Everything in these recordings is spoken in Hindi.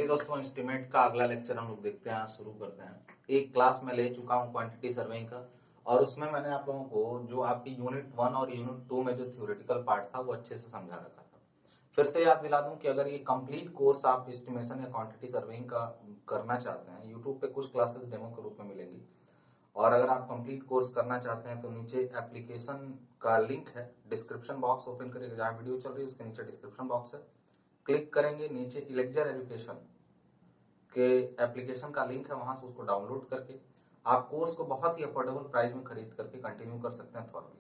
चलिए दोस्तों, एस्टिमेट का अगला लेक्चर हम लोग देखते हैं, शुरू करते हैं। एक क्लास में ले चुका हूँ क्वांटिटी सर्वेइंग का, और उसमें मैंने आप लोगों को जो आपकी यूनिट 1 और यूनिट 2 में जो थ्योरेटिकल पार्ट था वो अच्छे से समझा रखा था। फिर से याद दिला दूं कि अगर ये कंप्लीट कोर्स आप एस्टिमेशन या क्वांटिटी सर्वेइंग का करना चाहते हैं, यूट्यूब पे कुछ क्लासेस डेमो के रूप में मिलेंगी, और अगर आप कंप्लीट कोर्स करना चाहते हैं तो नीचे एप्लीकेशन का लिंक है, डिस्क्रिप्शन बॉक्स ओपन करिए, जहाँ वीडियो चल रही है उसके नीचे डिस्क्रिप्शन बॉक्स है, क्लिक करेंगे, नीचे इलेक्जर एजुकेशन के एप्लीकेशन का लिंक है, वहां से उसको डाउनलोड करके आप कोर्स को बहुत ही अफोर्डेबल प्राइस में खरीद करके कंटिन्यू कर सकते हैं थॉरली।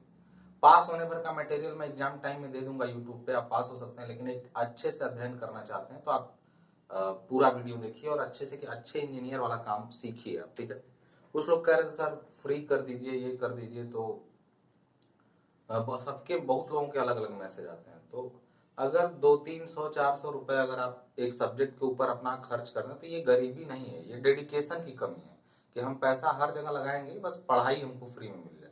पास होने भर का मटेरियल मैं एग्जाम टाइम में दे दूंगा यूट्यूब पे, आप पास हो सकते हैं, लेकिन एक अच्छे से अध्ययन करना चाहते हैं तो आप पूरा वीडियो देखिए और अच्छे से कि अच्छे इंजीनियर वाला काम सीखिए आप, ठीक है। कुछ लोग कह रहे थे सर फ्री कर दीजिए, ये कर दीजिए, तो सबके बहुत लोगों के अलग अलग मैसेज आते हैं। तो अगर 200-300-400 रुपए अगर आप एक सब्जेक्ट के ऊपर अपना खर्च कर रहे हैं तो ये गरीबी नहीं है, ये डेडिकेशन की कमी है कि हम पैसा हर जगह लगाएंगे, बस पढ़ाई हमको फ्री में मिल जाए,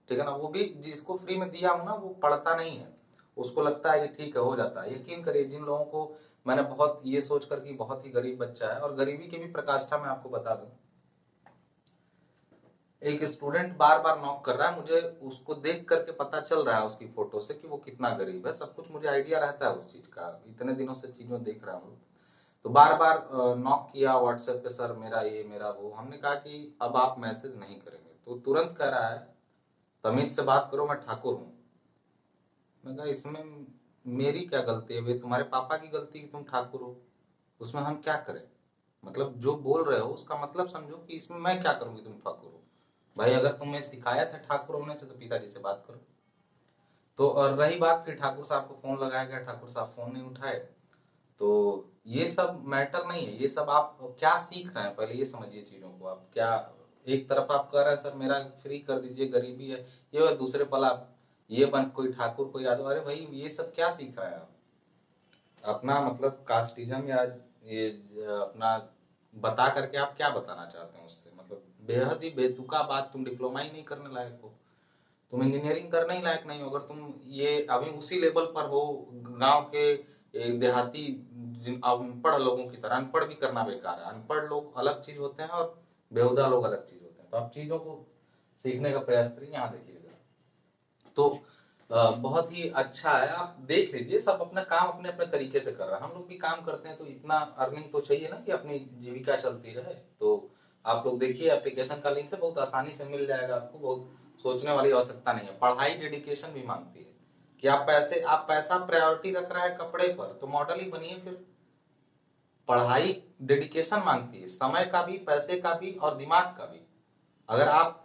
ठीक है ना। वो भी जिसको फ्री में दिया हूं ना वो पढ़ता नहीं है, उसको लगता है कि ठीक है हो जाता है। यकीन करिए, जिन लोगों को मैंने बहुत ये सोच कर कि बहुत ही गरीब बच्चा है, और गरीबी की भी प्रकाष्ठा मैं आपको बता दूं, एक स्टूडेंट बार बार नॉक कर रहा है, मुझे उसको देख करके पता चल रहा है उसकी फोटो से कि वो कितना गरीब है, सब कुछ मुझे आइडिया रहता है उस चीज का, इतने दिनों से चीजों देख रहा हूँ। तो बार बार नॉक किया व्हाट्सएप पे, सर मेरा ये मेरा वो। हमने कहा कि अब आप मैसेज नहीं करेंगे, तो तुरंत कह रहा है तमीज से बात करो, मैं ठाकुर हूँ। मैं कहा इसमें मेरी क्या गलती है, वे तुम्हारे पापा की गलती कि तुम ठाकुर हो, उसमें हम क्या करें। मतलब जो बोल रहे हो उसका मतलब समझो कि इसमें मैं क्या करूंगी, तुम ठाकुर हो। भाई अगर तुम्हें शिकायत है ठाकुर होने से तो पिताजी से बात करो। तो और रही बात, फिर ठाकुर साहब को फोन लगाया गया, ठाकुर साहब फोन नहीं उठाए। तो ये सब मैटर नहीं है, ये सब आप क्या सीख रहे हैं पहले ये समझिए चीजों को। आप क्या, एक तरफ आप कह रहे हैं सर मेरा फ्री कर दीजिए, गरीबी है ये, दूसरे पल आप ये बन कोई ठाकुर कोई यादव। अरे भाई ये सब क्या सीख रहे हैं आप, अपना मतलब कास्टिज्म या ये अपना बता करके आप क्या बताना चाहते हैं उससे। मतलब बेहद ही बेतुका बात, तुम डिप्लोमा ही नहीं करने लायक हो, तुम इंजीनियरिंग करने ही लायक नहीं हो, अगर तुम ये अभी उसी लेवल पर हो गांव के देहाती अनपढ़ लोगों की तरह। अनपढ़ भी करना बेकार है, अनपढ़ लोग अलग चीज होते हैं और बेहुदा लोग अलग चीज होते हैं। तो आप चीजों को सीखने का प्रयास करिए। यहाँ देखिए तो बहुत ही अच्छा है, आप देख लीजिए, सब अपना काम अपने अपने तरीके से कर रहा है। हम लोग भी काम करते हैं तो इतना अर्निंग तो चाहिए ना कि अपनी जीविका चलती रहे। तो आप लोग देखिए, एप्लीकेशन का लिंक है, बहुत आसानी से मिल जाएगा आपको, बहुत सोचने वाली आवश्यकता नहीं है। पढ़ाई डेडिकेशन भी मांगती है कि आप पैसा प्रायोरिटी रख रहा है कपड़े पर, तो मॉडल ही बनिए फिर। पढ़ाई डेडिकेशन मांगती है, समय का भी, पैसे का भी और दिमाग का भी। अगर आप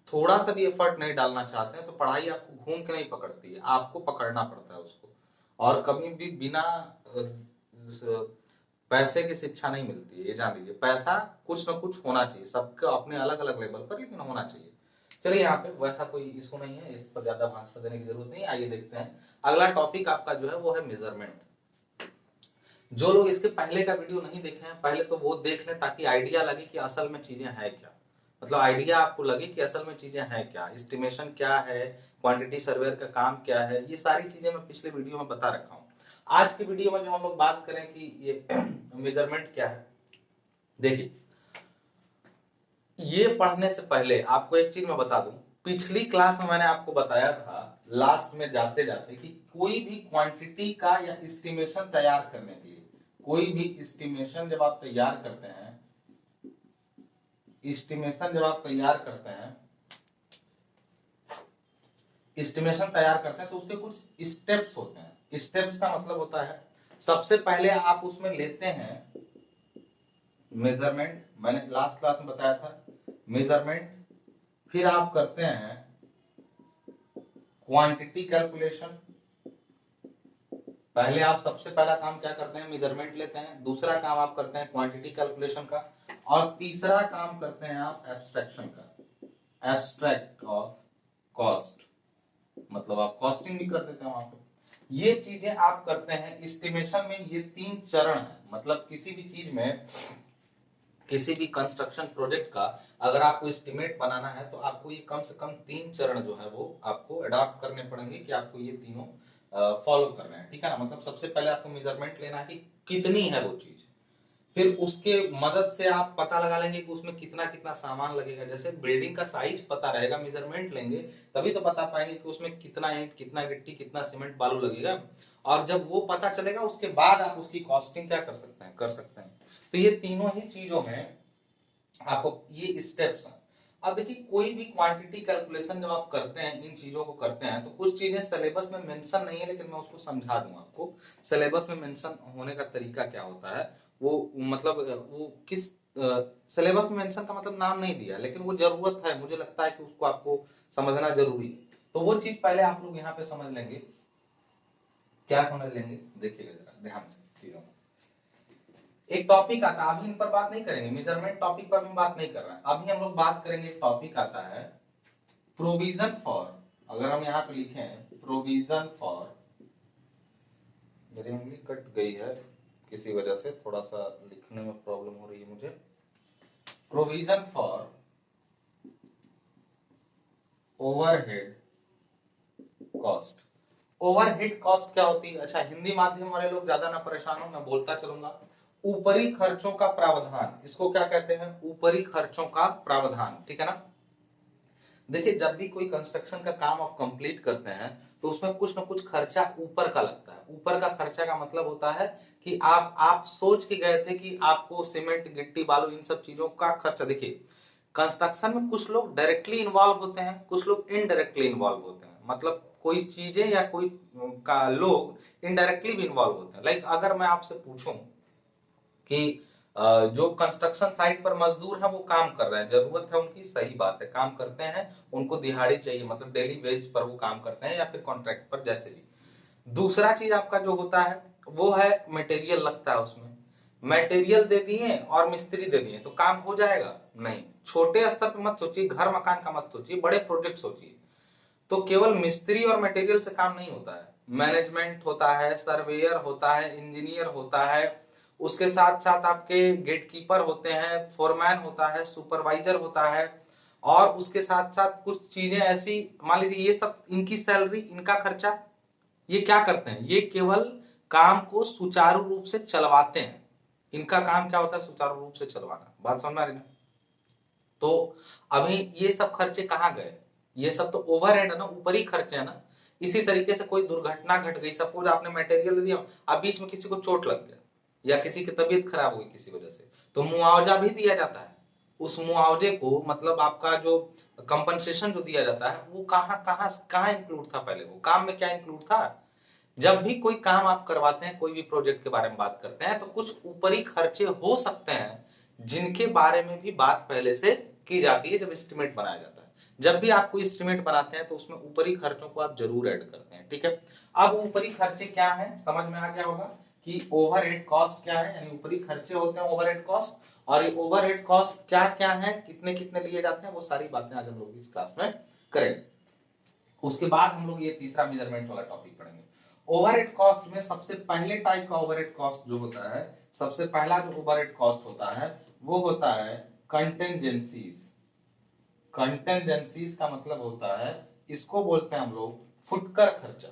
थोड़ा सा भी एफर्ट नहीं डालना चाहते हैं तो पढ़ाई आपको घूम के नहीं पकड़ती है, आपको पकड़ना पड़ता है उसको। और कभी भी बिना पैसे की शिक्षा नहीं मिलती है, ये जान लीजिए। पैसा कुछ ना कुछ होना चाहिए, सबके अपने अलग अलग लेवल पर, लेकिन होना चाहिए। चलिए, यहाँ पे वैसा कोई इशू नहीं है, इस पर ज्यादा भाषण देने की जरूरत नहीं। आइए देखते हैं अगला टॉपिक आपका जो है वो है मेजरमेंट। जो लोग इसके पहले का वीडियो नहीं देखे हैं, पहले तो वो देख लें ताकि आइडिया लगे कि असल में चीजें हैं क्या। मतलब आइडिया आपको लगे कि असल में चीजें हैं क्या, एस्टिमेशन क्या है, क्वांटिटी सर्वेयर का काम क्या है, ये सारी चीजें मैं पिछले वीडियो में बता रखा हूं। आज की वीडियो में जो हम लोग बात करें कि ये मेजरमेंट क्या है, देखिए ये पढ़ने से पहले आपको एक चीज मैं बता दूं। पिछली क्लास में मैंने आपको बताया था लास्ट में जाते जाते कि कोई भी क्वांटिटी का या एस्टिमेशन तैयार करने के लिए, कोई भी एस्टिमेशन जब आप तैयार करते हैं, एस्टिमेशन जब आप तैयार करते हैं, एस्टिमेशन तैयार करते हैं तो उसके कुछ स्टेप्स होते हैं। स्टेप्स का मतलब होता है सबसे पहले आप उसमें लेते हैं मेजरमेंट, मैंने लास्ट क्लास में बताया था मेजरमेंट। फिर आप करते हैं क्वांटिटी कैलकुलेशन। पहले आप सबसे पहला काम क्या करते हैं, मेजरमेंट लेते हैं। दूसरा काम आप करते हैं क्वांटिटी कैलकुलेशन का, और तीसरा काम करते हैं आप एब्स्ट्रैक्शन का, एब्स्ट्रैक्ट ऑफ कॉस्ट। मतलब आप कॉस्टिंग भी कर देते हैं वहां पे। ये चीजें आप करते हैं एस्टिमेशन में। ये 3 चरण है, मतलब किसी भी चीज में, किसी भी कंस्ट्रक्शन प्रोजेक्ट का अगर आपको एस्टिमेट बनाना है तो आपको ये कम से कम 3 चरण जो है वो आपको अडॉप्ट करने पड़ेंगे कि आपको ये तीनों फॉलो करना है, ठीक है ना। मतलब सबसे पहले आपको मेजरमेंट लेना है कि कितनी है वो चीज, फिर उसके मदद से आप पता लगा लेंगे कि उसमें कितना कितना सामान लगेगा। जैसे बिल्डिंग का साइज पता रहेगा, मेजरमेंट लेंगे तभी तो बता पाएंगे कि उसमें कितना ईंट, कितना गिट्टी, कितना सीमेंट बालू लगेगा। और जब वो पता चलेगा उसके बाद आप उसकी कॉस्टिंग क्या कर सकते हैं, तो ये तीनों ही चीजों में आपको ये स्टेप्स हैं। अब देखिए कोई भी क्वांटिटी कैलकुलेशन जब आप करते हैं, इन चीजों को करते हैं, तो कुछ चीजें सिलेबस में मेंशन नहीं है, लेकिन मैं उसको समझा दूंगा आपको। सिलेबस में मेंशन होने का तरीका क्या होता है, वो मतलब वो किस सिलेबस में मेंशन का मतलब नाम नहीं दिया, लेकिन वो जरूरत है, मुझे लगता है कि उसको आपको समझना जरूरी है। तो वो चीज पहले आप लोग यहाँ पे समझ लेंगे। क्या समझ लेंगे, देखिएगा जरा ध्यान से चीजों को। एक टॉपिक आता है, अभी इन पर बात नहीं करेंगे, मेजरमेंट टॉपिक पर भी बात नहीं कर रहे हैं, अभी हम लोग बात करेंगे। एक टॉपिक आता है प्रोविजन फॉर, अगर हम यहाँ पे लिखे प्रोविजन फॉर, मेरी उंगली कट गई है किसी वजह से, थोड़ा सा लिखने में प्रॉब्लम हो रही है मुझे। Provision for overhead cost. Overhead cost क्या होती है? अच्छा, हिंदी माध्यम वाले लोग ज्यादा ना परेशान हो, मैं बोलता चलूंगा। ऊपरी खर्चों का प्रावधान, इसको क्या कहते हैं? ऊपरी खर्चों का प्रावधान, ठीक है ना। देखिए जब भी कोई कंस्ट्रक्शन का काम आप कंप्लीट करते हैं तो उसमें कुछ ना कुछ खर्चा ऊपर का लगता है। ऊपर का खर्चा का मतलब होता है कि आप सोच के गए थे कि आपको सीमेंट, गिट्टी, बालू, इन सब चीजों का खर्चा। देखिए कंस्ट्रक्शन में कुछ लोग डायरेक्टली इन्वॉल्व होते हैं, कुछ लोग इनडायरेक्टली इन्वॉल्व होते हैं। मतलब कोई चीजें या कोई का लोग इनडायरेक्टली भी इन्वॉल्व होते हैं। लाइक अगर मैं आपसे पूछूं कि जो कंस्ट्रक्शन साइट पर मजदूर है वो काम कर रहे हैं, जरूरत है उनकी, सही बात है, काम करते हैं, उनको दिहाड़ी चाहिए, मतलब डेली बेस पर वो काम करते हैं या फिर कॉन्ट्रैक्ट पर, जैसे भी। दूसरा चीज आपका जो होता है वो है मटेरियल लगता है उसमें। मटेरियल दे दिए और मिस्त्री दे दिए तो काम हो जाएगा? नहीं। छोटे स्तर पर मत सोचिए, घर मकान का मत सोचिए, बड़े प्रोजेक्ट सोचिए। तो केवल मिस्त्री और मटेरियल से काम नहीं होता है, मैनेजमेंट होता है, सर्वेयर होता है, इंजीनियर होता है, उसके साथ साथ आपके गेटकीपर होते हैं, फोरमैन होता है, सुपरवाइजर होता है। और उसके साथ साथ कुछ चीजें ऐसी, मान लीजिए ये सब इनकी सैलरी, इनका खर्चा, ये क्या करते हैं? ये केवल काम को सुचारू रूप से चलवाते हैं। इनका काम क्या होता है? सुचारू रूप से चलवाना। बात समझ आ रही ना? तो अभी ये सब खर्चे कहाँ गए? ये सब तो ओवरहेड है ना, ऊपरी खर्चे है ना। इसी तरीके से कोई दुर्घटना घट गई, सपोज आपने मटेरियल दे दिया, अब बीच में किसी को चोट लग गया या किसी की तबीयत खराब हो गई किसी वजह से, तो मुआवजा भी दिया जाता है। उस मुआवजे को, मतलब आपका जो कंपनसेशन जो दिया जाता है, वो कहाँ कहाँ कहाँ इंक्लूड था? पहले वो काम में क्या इंक्लूड था? जब भी कोई काम आप करवाते हैं, कोई भी प्रोजेक्ट के बारे में बात करते हैं, तो कुछ ऊपरी खर्चे हो सकते हैं जिनके बारे में भी बात पहले से की जाती है जब एस्टिमेट बनाया जाता है। जब भी आप कोई एस्टिमेट बनाते हैं तो उसमें ऊपरी खर्चों को आप जरूर ऐड करते हैं, ठीक है। अब ऊपरी खर्चे क्या है, समझ में आ गया होगा कि ओवरहेड कॉस्ट क्या है, यानी ऊपरी खर्चे होते हैं ओवरहेड कॉस्ट। और ये ओवरहेड कॉस्ट क्या क्या है, कितने कितने लिए जाते हैं, वो सारी बातें आज हम लोग इस क्लास में करेंगे। उसके बाद हम लोग ये तीसरा मेजरमेंट वाला टॉपिक पढ़ेंगे। ओवरहेड कॉस्ट में सबसे पहले टाइप का ओवरहेड कॉस्ट जो होता है, सबसे पहला जो ओवरहेड कॉस्ट होता है वो होता है कंटेंजेंसीज। कंटेंजेंसीज का मतलब होता है, इसको बोलते हैं हम लोग फुटकर खर्चा।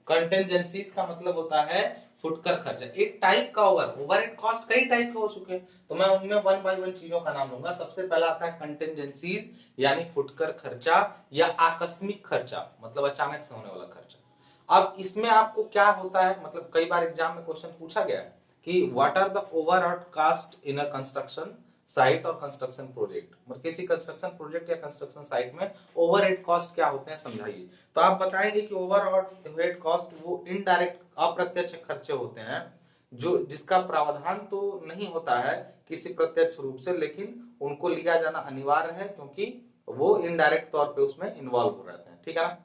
कंटेंजेंसीज का मतलब होता है फुटकर खर्चा। एक टाइप का ओवरहेड कॉस्ट कई टाइप के हो चुके हैं, तो मैं उनमें वन बाय वन चीजों का नाम लूंगा। सबसे पहला आता है कंटेंजेंसीज, यानी फुटकर खर्चा या आकस्मिक खर्चा, मतलब अचानक से होने वाला खर्चा। अब इसमें आपको क्या होता है, मतलब कई बार एग्जाम में क्वेश्चन पूछा गया है कि what are the overhead cost in a construction site और कंस्ट्रक्शन प्रोजेक्ट, मतलब किसी कंस्ट्रक्शन प्रोजेक्ट या कंस्ट्रक्शन साइट में ओवरहेड कॉस्ट क्या होते हैं, समझाइए। तो आप बताएंगे कि ओवरहेड कॉस्ट वो इनडायरेक्ट, अप्रत्यक्ष खर्चे होते हैं जो जिसका प्रावधान तो नहीं होता है किसी प्रत्यक्ष रूप से, लेकिन उनको लिया जाना अनिवार्य है क्योंकि वो इनडायरेक्ट तौर पे उसमें इन्वॉल्व हो रहते हैं, ठीक है ना।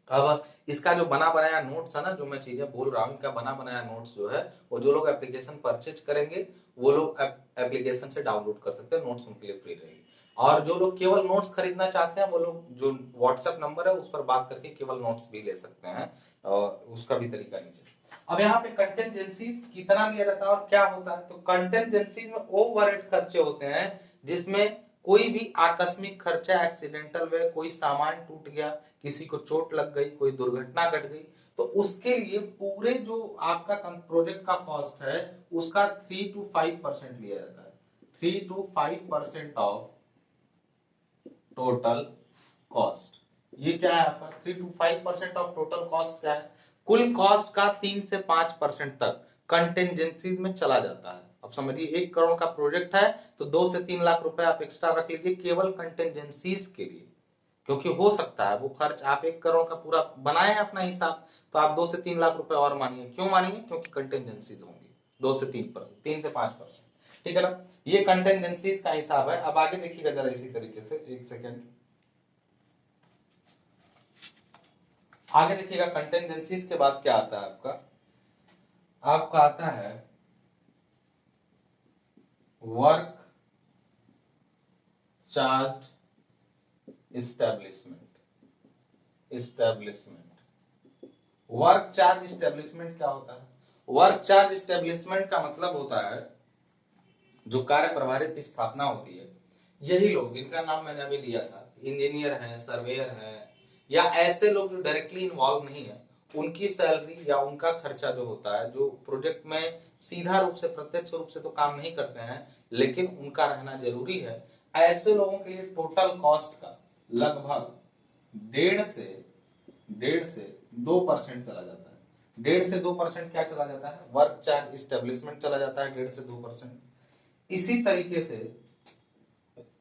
अब इसका जो बना बनाया नोट्स है ना, जो मैं चीजें बोल रहा हूँ, इनका बना बनाया नोट्स जो है, वो जो लोग एप्लीकेशन परचेज करेंगे वो लोग एप्लीकेशन से डाउनलोड कर सकते हैं, नोट्स उनके लिए फ्री रहेगी। और जो लोग केवल नोट्स खरीदना चाहते हैं वो लोग जो व्हाट्सएप नंबर है उस पर बात करके केवल नोट्स भी ले सकते हैं, और उसका भी तरीका नीचे। अब यहाँ पे कंटेंजेंसीज कितना लिया जाता है और क्या होता है, तो कंटेंजेंसीज में ओवरहेड खर्चे होते हैं जिसमें कोई भी आकस्मिक खर्चा, एक्सीडेंटल वे, कोई सामान टूट गया, किसी को चोट लग गई, कोई दुर्घटना घट गई, तो उसके लिए पूरे जो आपका प्रोजेक्ट का कॉस्ट है उसका 3 to 5% लिया जाता है। 3 to 5% ऑफ टोटल कॉस्ट। ये क्या है आपका 3 to 5% ऑफ टोटल कॉस्ट क्या है? कुल कॉस्ट का 3 से 5% तक कंटेंजेंसीज में चला जाता है। अब समझिए 1 करोड़ का प्रोजेक्ट है तो 2 से 3 लाख रुपए आप एक्स्ट्रा रख लीजिए केवल कंटेंजेंसीज के लिए, क्योंकि हो सकता है वो खर्च आप 1 करोड़ का पूरा बनाए अपना हिसाब तो आप 2 से 3 लाख रुपए और मानिए। क्यों मानिए? क्योंकि कंटेंजेंसीज होंगी 2 से 3%, 3 से 5%। ठीक है ना? ये कंटेंजेंसीज का हिसाब है। अब आगे देखिएगा जरा इसी तरीके से, एक सेकेंड आगे देखिएगा। कंटेंजेंसीज के बाद क्या आता है आपका आता है work charge establishment. Work charge establishment क्या होता है? वर्क चार्ज इस्टेब्लिशमेंट का मतलब होता है जो कार्य प्रभारित स्थापना होती है, यही लोग जिनका नाम मैंने अभी लिया था, इंजीनियर हैं, सर्वेयर हैं, या ऐसे लोग जो डायरेक्टली इन्वॉल्व नहीं है, उनकी सैलरी या उनका खर्चा जो होता है, जो प्रोजेक्ट में सीधा रूप से प्रत्यक्ष रूप से तो काम नहीं करते हैं लेकिन उनका रहना जरूरी है, ऐसे लोगों के लिए टोटल कॉस्ट का लगभग 1.5 से 2% चला जाता है। 1.5 से 2% क्या चला जाता है? वर्क चार्ज इस्टेब्लिशमेंट चला जाता है 1.5 से 2%। इसी तरीके से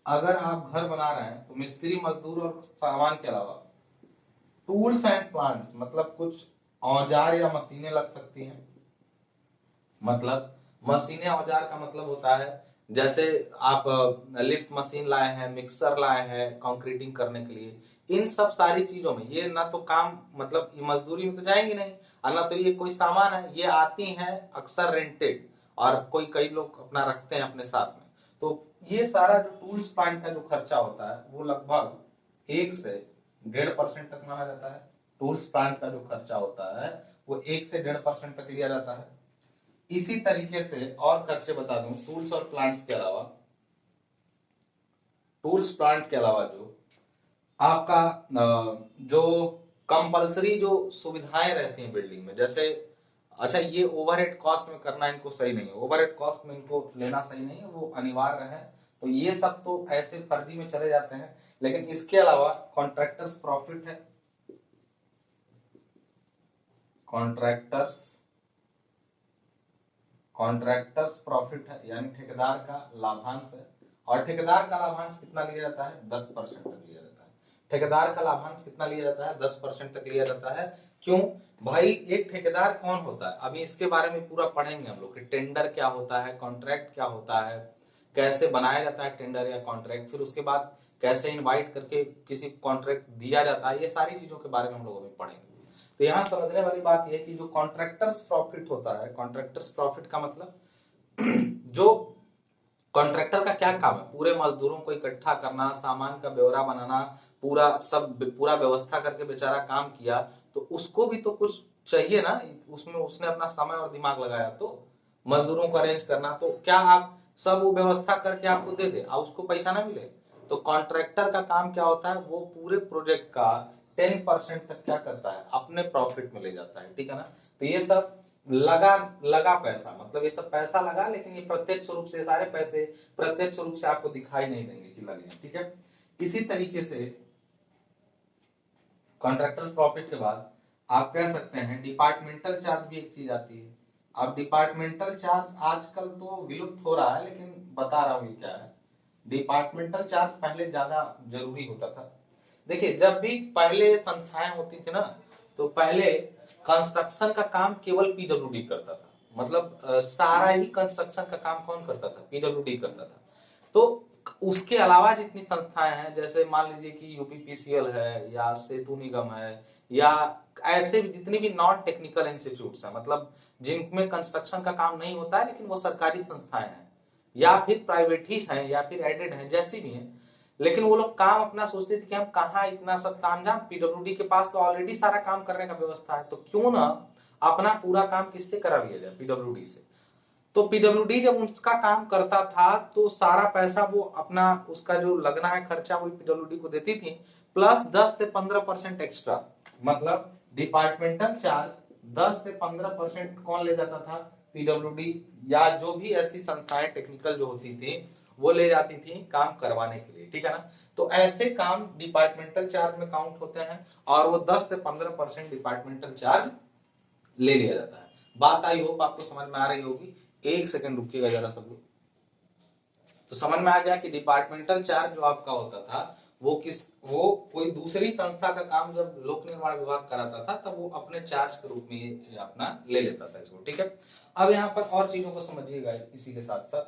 अगर आप घर बना रहे हैं तो मिस्त्री मजदूर और सामान के अलावा टूल्स एंड प्लांट्स, मतलब कुछ औजार या मशीनें लग सकती हैं। मतलब मशीनें औजार का मतलब होता है जैसे आप लिफ्ट मशीन लाए हैं, मिक्सर लाए हैं कंक्रीटिंग करने के लिए, इन सब सारी चीजों में ये ना तो काम मतलब मजदूरी में तो जाएंगी नहीं, और ना तो ये कोई सामान है, ये आती हैं अक्सर रेंटेड, और कई लोग अपना रखते हैं अपने साथ में। तो ये सारा जो टूल्स प्लांट का जो खर्चा होता है वो लगभग 1 से 1.5% तक माना जाता है। टूल्स प्लांट का जो खर्चा होता है वो 1 से 1.5% तक लिया जाता है। इसी तरीके से और खर्चे बता दूं, टूल्स और प्लांट्स के अलावा, टूल्स प्लांट के अलावा जो आपका जो कंपलसरी जो सुविधाएं रहती हैं बिल्डिंग में, जैसे अच्छा ये ओवरहेड कॉस्ट में करना इनको सही नहीं है, ओवरहेड कॉस्ट में इनको लेना सही नहीं है, वो अनिवार्य है, तो ये सब तो ऐसे फर्जी में चले जाते हैं। लेकिन इसके अलावा कॉन्ट्रैक्टर्स प्रॉफिट है, कॉन्ट्रैक्टर्स प्रॉफिट है, यानी ठेकेदार का लाभांश है। और ठेकेदार का लाभांश कितना लिया जाता है? 10% तक लिया जाता है। ठेकेदार का लाभांश कितना लिया जाता है? 10% तक लिया जाता है। क्यों भाई? एक ठेकेदार कौन होता है अभी इसके बारे में पूरा पढ़ेंगे हम लोग कि टेंडर क्या होता है, कॉन्ट्रैक्ट क्या होता है, कैसे बनाया जाता है टेंडर या कॉन्ट्रैक्ट, फिर उसके बाद कैसे इनवाइट करके किसी कॉन्ट्रैक्ट दिया जाता है, ये सारी चीजों के बारे में हम लोग अभी पढ़ेंगे। तो यहाँ समझने वाली बात यह कि जो कॉन्ट्रैक्टर्स प्रॉफिट होता है, कॉन्ट्रैक्टर्स प्रॉफिट का मतलब जो कॉन्ट्रैक्टर का क्या काम है? पूरे मजदूरों को इकट्ठा करना, सामान का ब्यौरा बनाना, पूरा व्यवस्था करके बेचारा काम किया, तो उसको भी तो कुछ चाहिए ना, उसमें उसने अपना समय और दिमाग लगाया, तो मजदूरों को अरेंज करना, तो क्या आप सब वो व्यवस्था करके आपको दे दे और उसको पैसा ना मिले? तो कॉन्ट्रैक्टर का काम क्या होता है? वो पूरे प्रोजेक्ट का 10% तक क्या करता है? अपने प्रॉफिट में ले जाता है। ठीक है ना? तो ये सब लगा पैसा, मतलब ये सब पैसा लगा, लेकिन ये प्रत्यक्ष रूप से सारे पैसे प्रत्यक्ष रूप से आपको दिखाई नहीं देंगे कि लगे। ठीक है? इसी तरीके से कॉन्ट्रैक्टर प्रॉफिट के बाद आप कह सकते हैं डिपार्टमेंटल चार्ज भी एक चीज आती है। अब डिपार्टमेंटल चार्ज आजकल तो विलुप्त हो रहा है, लेकिन बता रहा हूं ये क्या है। डिपार्टमेंटल चार्ज पहले ज्यादा जरूरी होता था। देखिए जब भी पहले संस्थाएं होती थी ना, तो पहले कंस्ट्रक्शन का काम केवल पीडब्ल्यूडी करता था, मतलब सारा ही कंस्ट्रक्शन का काम कौन करता था? पीडब्ल्यूडी करता था। तो उसके अलावा जितनी संस्थाएं हैं, जैसे मान लीजिए कि यूपीपीसीएल है या सेतु निगम है, या ऐसे जितनी भी नॉन टेक्निकल इंस्टीट्यूट्स हैं, मतलब जिनमें कंस्ट्रक्शन का काम नहीं होता है लेकिन वो सरकारी संस्थाएं हैं या फिर प्राइवेट ही हैं या फिर एडेड हैं, जैसी भी हैं, लेकिन वो लोग काम अपना सोचते थे कि हम कहाँ इतना सब तामझाम, पीडब्ल्यूडी के पास तो ऑलरेडी सारा काम करने का व्यवस्था है, तो क्यों ना अपना पूरा काम किससे करा लिया जाए? पीडब्ल्यूडी से। तो पीडब्ल्यूडी जब उसका काम करता था तो सारा पैसा वो अपना उसका जो लगना है खर्चा वो पीडब्ल्यूडी को देती थी, प्लस 10 से 15% एक्स्ट्रा, मतलब डिपार्टमेंटल चार्ज 10 से 15% कौन ले जाता था, पीडब्ल्यूडी या जो भी ऐसी संस्थाएं टेक्निकल जो होती थी वो ले जाती थी काम करवाने के लिए, ठीक है ना। तो ऐसे काम डिपार्टमेंटल चार्ज में काउंट होते हैं और वो 10 से 15% डिपार्टमेंटल चार्ज ले लिया जाता है। बात आई होप आपको समझ में आ रही होगी। एक सेकंड रुकिएगा जरा सब लोग। तो समझ में आ गया कि डिपार्टमेंटल चार्ज जो आपका होता था वो कोई दूसरी संस्था का काम जब लोक निर्माण विभाग कराता था तब वो अपने चार्ज के रूप में अपना ले लेता था इसको, ठीक है। अब यहाँ पर और चीजों को समझिएगा इसी के साथ साथ,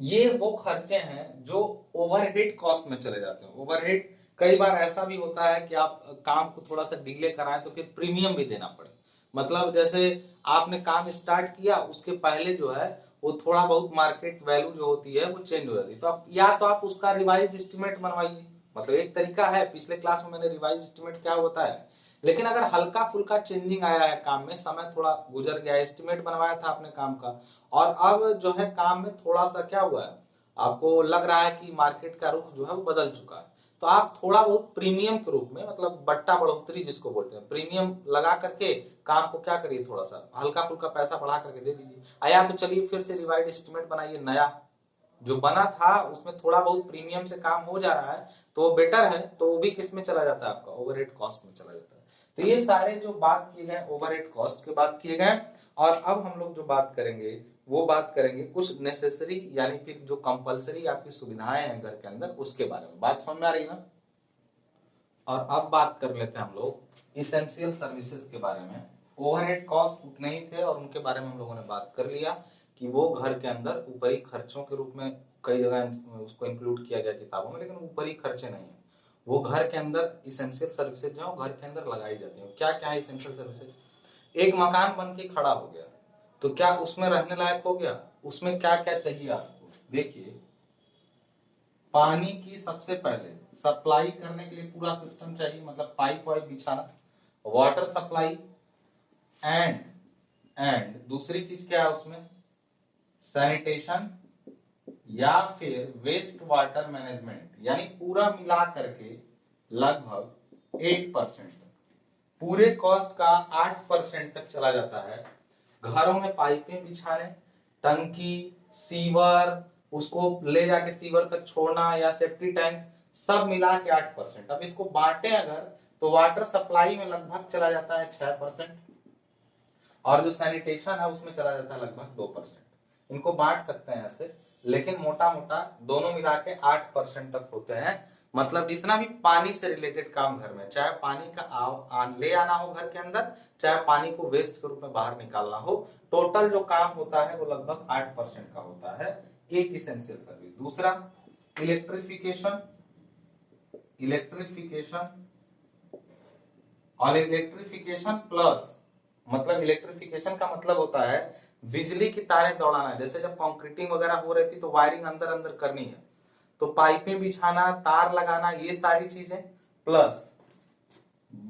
ये वो खर्चे हैं जो ओवरहेड कॉस्ट में चले जाते हैं। ओवरहेड कई बार ऐसा भी होता है कि आप काम को थोड़ा सा डिले कराएं तो फिर प्रीमियम भी देना पड़े। मतलब जैसे आपने काम स्टार्ट किया उसके पहले जो है वो थोड़ा बहुत मार्केट वैल्यू जो होती है वो चेंज हो जाती है, तो आप या तो आप उसका रिवाइज एस्टिमेट बनवाइए। मतलब एक तरीका है, पिछले क्लास में मैंने रिवाइज एस्टिमेट क्या होता है, लेकिन अगर हल्का फुल्का चेंजिंग आया है काम में, समय थोड़ा गुजर गया, एस्टिमेट बनवाया था आपने काम का और अब जो है काम में थोड़ा सा क्या हुआ है, आपको लग रहा है कि मार्केट का रुख जो है वो बदल चुका है, तो आप थोड़ा बहुत प्रीमियम के रूप में, मतलब बट्टा बढ़ोतरी जिसको बोलते हैं, प्रीमियम लगा करके काम को क्या करिए, थोड़ा सा हल्का फुल्का पैसा बढ़ा करके दे दीजिए। या तो चलिए फिर से रिवाइड एस्टिमेट बनाइए, नया जो बना था उसमें थोड़ा बहुत प्रीमियम से काम हो जा रहा है तो बेटर है, तो वो भी किस में चला जाता है, आपका ओवरहेड कॉस्ट में चला जाता है। तो ये सारे जो बात किए गए ओवरहेड कॉस्ट के बात किए गए। और अब हम लोग जो बात करेंगे वो बात करेंगे कुछ नेसेसरी यानी फिर जो कंपलसरी आपकी सुविधाएं हैं घर के अंदर उसके बारे में। बात समझ में आ रही है ना। और अब बात कर लेते हैं हम लोग इसेंशियल सर्विसेज के बारे में। ओवरहेड कॉस्ट उतने ही थे और उनके बारे में हम लोगों ने बात कर लिया कि वो घर के अंदर ऊपरी खर्चों के रूप में कई जगह उसको इंक्लूड किया गया किताबों में, लेकिन ऊपरी खर्चे नहीं है, वो घर के अंदर इसेंशियल सर्विसेज जो घर के अंदर लगाई जाती है। क्या क्या है इसेंशियल सर्विसेज? एक मकान बन के खड़ा हो गया तो क्या उसमें रहने लायक हो गया? उसमें क्या क्या चाहिए आपको? देखिए, पानी की सबसे पहले सप्लाई करने के लिए पूरा सिस्टम चाहिए, मतलब पाइप वाइप बिछाना, वाटर सप्लाई एंड दूसरी चीज क्या है उसमें, सैनिटेशन या फिर वेस्ट वाटर मैनेजमेंट, यानी पूरा मिला करके लगभग 8%, पूरे कॉस्ट का 8% तक चला जाता है घरों में पाइपें बिछाने, टंकी, सीवर, उसको ले जाके सीवर तक छोड़ना या सेफ्टी टैंक, सब मिला के 8%। अब इसको बांटे अगर तो वाटर सप्लाई में लगभग चला जाता है 6% और जो सैनिटेशन है उसमें चला जाता है लगभग 2%। इनको बांट सकते हैं ऐसे, लेकिन मोटा मोटा दोनों मिला के 8% तक होते हैं। मतलब जितना भी पानी से रिलेटेड काम घर में, चाहे पानी का ले आना हो घर के अंदर, चाहे पानी को वेस्ट के रूप में बाहर निकालना हो, टोटल जो काम होता है वो लगभग 8% का होता है, एक इसेंशियल सर्विस। दूसरा इलेक्ट्रिफिकेशन, और इलेक्ट्रिफिकेशन प्लस, मतलब इलेक्ट्रिफिकेशन का मतलब होता है बिजली की तारें दौड़ाना। जैसे जब कंक्रीटिंग वगैरह हो रही थी तो वायरिंग अंदर अंदर करनी है, तो पाइपें बिछाना, तार लगाना, ये सारी चीजें, प्लस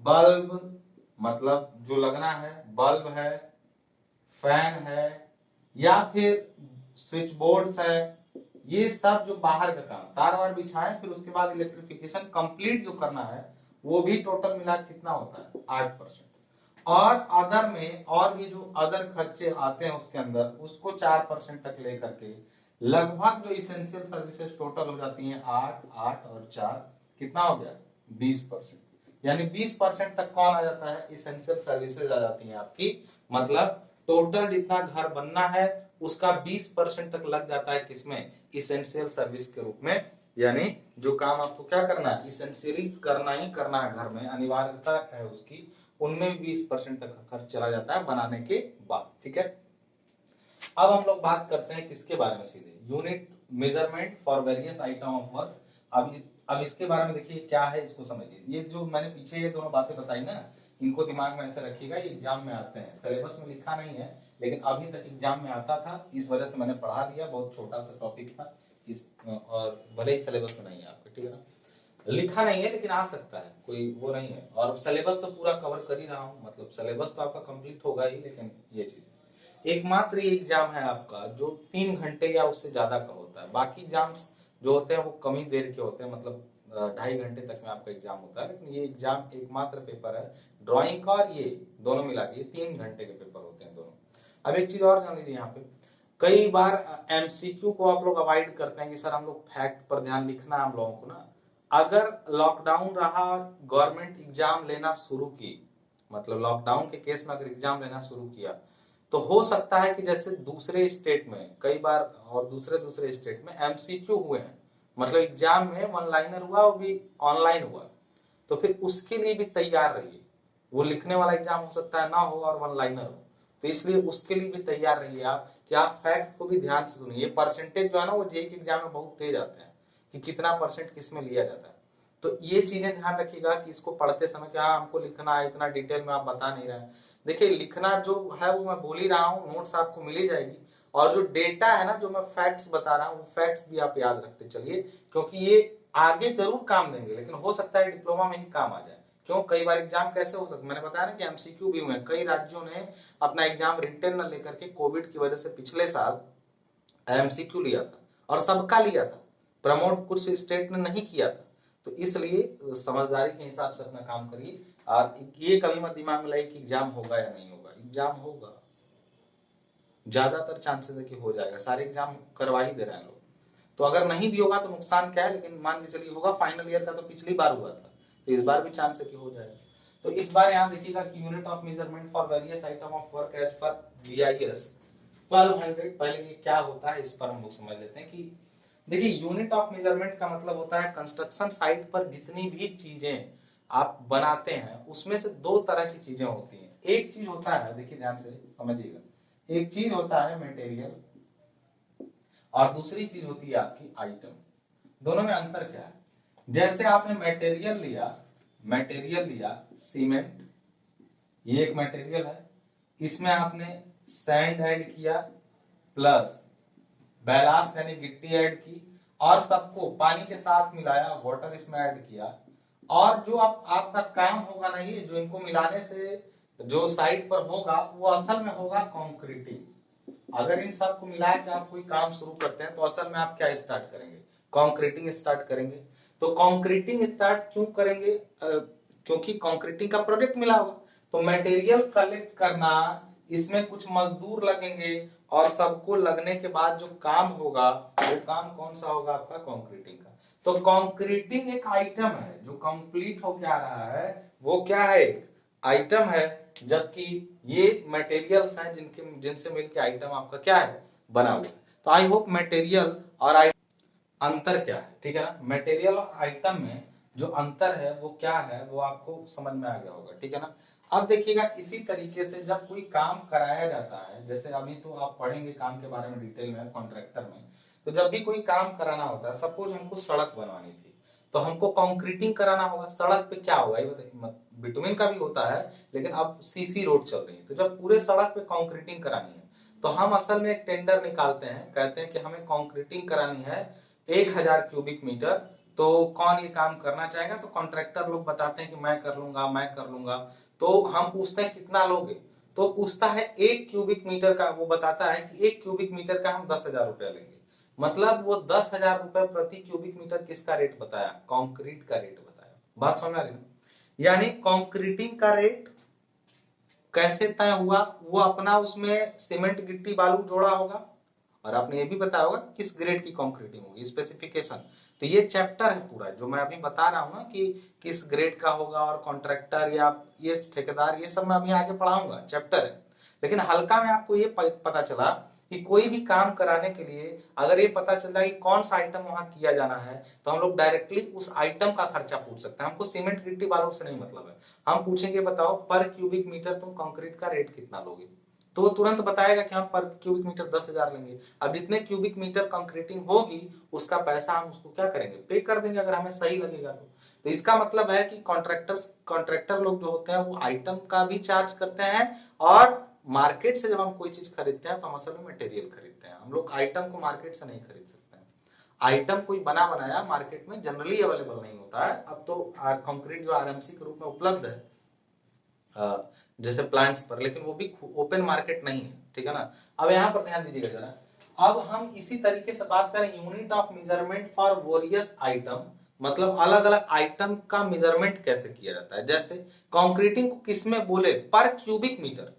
बल्ब, मतलब जो लगना है, बल्ब है, फैन है या फिर स्विच बोर्ड्स है, ये सब जो बाहर का काम, तार वार बिछाएं, फिर उसके बाद इलेक्ट्रिफिकेशन कंप्लीट जो करना है वो भी टोटल मिला कितना होता है 8%। और अदर में और भी जो अदर खर्चे आते हैं उसके अंदर, उसको 4% तक लेकर के लगभग जो इसेंशियल सर्विसेज टोटल हो जाती हैं 8, 8 और 4 कितना हो गया 20%। यानी 20% तक कौन आ जाता है, इसेंशियल सर्विसेज आ जाती हैं आपकी। मतलब टोटल जितना घर बनना है उसका 20% तक लग जाता है किसमें, इसेंशियल सर्विस के रूप में। यानी जो काम आपको क्या करना है, इसेंशियली करना ही करना है घर में, अनिवार्यता है उसकी, उनमें 20% तक खर्च चला जाता है बनाने के बाद, ठीक है। अब हम लोग बात करते हैं किसके बारे में, सीधे unit measurement for various item of work. अब इसके बारे में देखिए क्या है, इसको समझिए। ये जो मैंने पीछे ये दोनों बातें बताई ना, इनको दिमाग में ऐसे रखिएगा, ये एग्जाम में आते हैं, सिलेबस में लिखा नहीं है लेकिन अभी तक एग्जाम में आता था, इस वजह से मैंने पढ़ा दिया। बहुत छोटा सा टॉपिक था इस, और भले ही सिलेबस में नहीं है आपके, ठीक है ना, लिखा नहीं है लेकिन आ सकता है, कोई वो नहीं है। और सिलेबस तो पूरा कवर कर ही रहा हूँ, मतलब सिलेबस तो आपका कंप्लीट होगा ही, लेकिन ये चीज एकमात्र ये एग्जाम है आपका जो 3 घंटे या उससे ज्यादा का होता है। बाकी एग्जाम्स जो होते हैं वो कम ही देर के होते हैं, मतलब 2.5 घंटे तक में आपका एग्जाम होता है, लेकिन ये एग्जाम एकमात्र पेपर है ड्राइंग का और ये दोनों मिला के 3 घंटे के पेपर होते हैं दोनों। अब एक चीज और जान लीजिए, यहाँ पे कई बार एमसीक्यू को आप लोग अवॉइड करते हैं कि सर हम लोग फैक्ट पर ध्यान लिखना है हम लोगों को ना। अगर लॉकडाउन रहा, गवर्नमेंट एग्जाम लेना शुरू की, मतलब लॉकडाउन के केस में अगर एग्जाम लेना शुरू किया, तो हो सकता है कि जैसे दूसरे स्टेट में कई बार और दूसरे स्टेट में एमसीक्यू हुए हैं, मतलब एग्जाम में वन लाइनर हुआ, वो भी ऑनलाइन हुआ, तो फिर उसके लिए भी तैयार रहिए। वो लिखने वाला एग्जाम हो सकता है ना हो और वन लाइनर हो, तो इसलिए उसके लिए भी तैयार रहिए आप कि आप फैक्ट को भी ध्यान से सुनिए। परसेंटेज जो है ना वो जेईई के एग्जाम में बहुत तेज आते हैं कि कितना परसेंट किस में लिया जाता है, तो ये चीजें ध्यान रखिएगा कि इसको पढ़ते समय क्या हमको लिखना है, इतना डिटेल में आप बता नहीं रहे हैं। देखिए लिखना जो है वो मैं बोल ही रहा हूँ, नोट्स आपको मिल ही जाएगी, और जो डेटा है ना, जो मैं फैक्ट्स बता रहा हूँ, वो फैक्ट्स भी आप याद रखते चलिए, क्योंकि ये आगे जरूर काम देंगे, लेकिन हो सकता है डिप्लोमा में ही काम आ जाए। क्यों, कई बार एग्जाम कैसे हो सकता है, मैंने बताया ना कि एमसीक्यू भी हुए, कई राज्यों ने अपना एग्जाम रिटन न लेकर के कोविड की वजह से पिछले साल एमसीक्यू लिया था, और सबका लिया था, प्रमोट कुछ स्टेट ने नहीं किया था। तो इसलिए समझदारी के हिसाब से अपना काम करिए, और ये कभी मत दिमाग में लाइए कि एग्जाम होगा या नहीं होगा। एग्जाम होगा, ज्यादातर चांसेस है कि हो जाएगा, सारे एग्जाम करवा ही दे रहे हैं लोग। तो अगर नहीं भी होगा तो नुकसान क्या है, लेकिन मान के चलिए होगा। फाइनल ईयर का तो पिछली बार हुआ था, तो इस बार भी चांस है कि हो जाएगा। तो इस बार यहाँ देखिएगा कि unit of measurement for various item of work as per BIS 1200। पहले ये क्या होता है इस पर हम लोग समझ लेते हैं कि देखिए यूनिट ऑफ मेजरमेंट का मतलब होता है कंस्ट्रक्शन साइट पर जितनी भी चीजें आप बनाते हैं उसमें से दो तरह की चीजें होती हैं। एक चीज होता है, देखिए ध्यान से समझिएगा, एक चीज होता है मटेरियल और दूसरी चीज होती है आपकी आइटम। दोनों में अंतर क्या है? जैसे आपने मटेरियल लिया सीमेंट, ये एक मटेरियल है, इसमें आपने सैंड ऐड किया प्लस बैलास्ट यानी गिट्टी ऐड की, और सबको पानी के साथ मिलाया, वाटर इसमें ऐड किया, और जो आपका काम होगा ना, ये जो इनको मिलाने से जो साइट पर होगा वो असल में होगा कंक्रीटिंग। अगर इन सबको मिला के आप कोई काम शुरू करते हैं तो असल में आप क्या स्टार्ट करेंगे? कंक्रीटिंग स्टार्ट करेंगे। तो कंक्रीटिंग स्टार्ट क्यों करेंगे? क्योंकि कंक्रीटिंग का प्रोडक्ट मिला होगा। तो मटेरियल कलेक्ट करना, इसमें कुछ मजदूर लगेंगे, और सबको लगने के बाद जो काम होगा वो काम कौन सा होगा? आपका कंक्रीटिंग का। तो कंक्रीटिंग एक आइटम है जो कंप्लीट होके आ रहा है, वो क्या है? आइटम है, जबकि ये मटेरियल्स हैं जिनसे मिलके आइटम आपका क्या है? बना हुआ। तो आई होप मटेरियल और अंतर क्या है, ठीक है ना? मटेरियल और आइटम में जो अंतर है वो क्या है, वो आपको समझ में आ गया होगा, ठीक है ना? अब देखिएगा इसी तरीके से जब कोई काम कराया जाता है, जैसे अभी तो आप पढ़ेंगे काम के बारे में डिटेल में कॉन्ट्रैक्टर में, तो जब भी कोई काम कराना होता है, सपोज हमको सड़क बनवानी थी तो हमको कंक्रीटिंग कराना होगा। सड़क पे क्या होगा ये बताइए, बिटुमिन का भी होता है, लेकिन अब सीसी रोड चल रही है, तो जब पूरे सड़क पे कंक्रीटिंग करानी है तो हम असल में एक टेंडर निकालते हैं, कहते हैं कि हमें कंक्रीटिंग करानी है 1000 क्यूबिक मीटर, तो कौन ये काम करना चाहेगा? तो कॉन्ट्रैक्टर लोग बताते हैं कि मैं कर लूंगा। तो हम पूछते हैं कितना लोगे? तो पूछता है 1 क्यूबिक मीटर का, वो बताता है कि 1 क्यूबिक मीटर का हम 10,000 रुपया लेंगे। मतलब वो 10,000 रुपए प्रति क्यूबिक मीटर किसका रेट बताया? कंक्रीट का रेट बताया। बात समझ आ रही है? यानी कंक्रीटिंग का रेट कैसे तय हुआ? वो अपना उसमें सीमेंट गिट्टी बालू जोड़ा होगा, और आपने ये भी बताया होगा किस ग्रेड की कंक्रीटिंग होगी, स्पेसिफिकेशन। तो ये चैप्टर है पूरा जो मैं अभी बता रहा हूं ना कि किस ग्रेड का होगा, और कॉन्ट्रैक्टर या ये ठेकेदार, ये सब मैं अभी आगे पढ़ाऊंगा, चैप्टर है। लेकिन हल्का में आपको ये पता चला कि कोई भी काम कराने के लिए अगर ये पता चल रहा है कि कौन सा आइटम वहां किया जाना है, तो हम लोग डायरेक्टली उस आइटम का खर्चा पूछ सकते हैं। हमको सीमेंट गिट्टी बालू से नहीं मतलब है, हम पूछेंगे बताओ पर क्यूबिक मीटर तुम कंक्रीट का रेट कितना लोगे, तो वो तुरंत बताएगा कि हम पर क्यूबिक मीटर 10,000 लेंगे। अब जितने क्यूबिक मीटर कंक्रीटिंग होगी उसका पैसा हम उसको क्या करेंगे? पे कर देंगे, अगर हमें सही लगेगा तो इसका मतलब है कि कॉन्ट्रैक्टर लोग जो होते हैं वो आइटम का भी चार्ज करते हैं, और मार्केट से जब हम कोई चीज खरीदते हैं तो हम असल में मटेरियल खरीदते हैं। हम लोग आइटम को मार्केट से नहीं खरीद सकते हैं। आइटम कोई बना बनाया मार्केट में जनरली अवेलेबल नहीं होता है। अब तो कंक्रीट जो आरएमसी के रूप में उपलब्ध है जैसे प्लांट्स पर, लेकिन वो भी ओपन मार्केट नहीं है, ठीक है ना? अब यहाँ पर ध्यान दीजिएगा जरा। अब हम इसी तरीके से बात करें unit of measurement for various item, मतलब अलग अलग आइटम का मेजरमेंट कैसे किया जाता है। जैसे कंक्रीटिंग को किसमें बोले, पर क्यूबिक मीटर,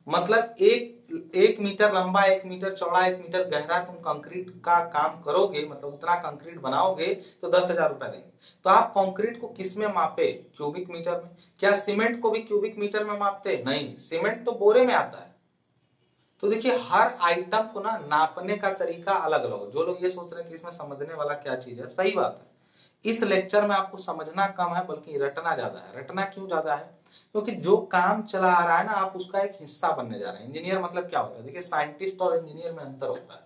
मतलब एक मीटर लंबा, 1 मीटर चौड़ा, 1 मीटर गहरा तुम कंक्रीट का काम करोगे, मतलब उतना कंक्रीट बनाओगे तो 10,000 रुपए देंगे। तो आप कंक्रीट को किस में मापे, क्यूबिक मीटर में। क्या सीमेंट को भी क्यूबिक मीटर में मापते? नहीं, सीमेंट तो बोरे में आता है। तो देखिए हर आइटम को ना नापने का तरीका अलग अलग हो। जो लोग ये सोच रहे हैं कि इसमें समझने वाला क्या चीज है, सही बात है, इस लेक्चर में आपको समझना कम है बल्कि रटना ज्यादा है। रटना क्यों ज्यादा है? क्योंकि जो काम चला आ रहा है ना, आप उसका एक हिस्सा बनने जा रहे हैं। इंजीनियर मतलब क्या होता है? देखिए साइंटिस्ट और इंजीनियर में अंतर होता है।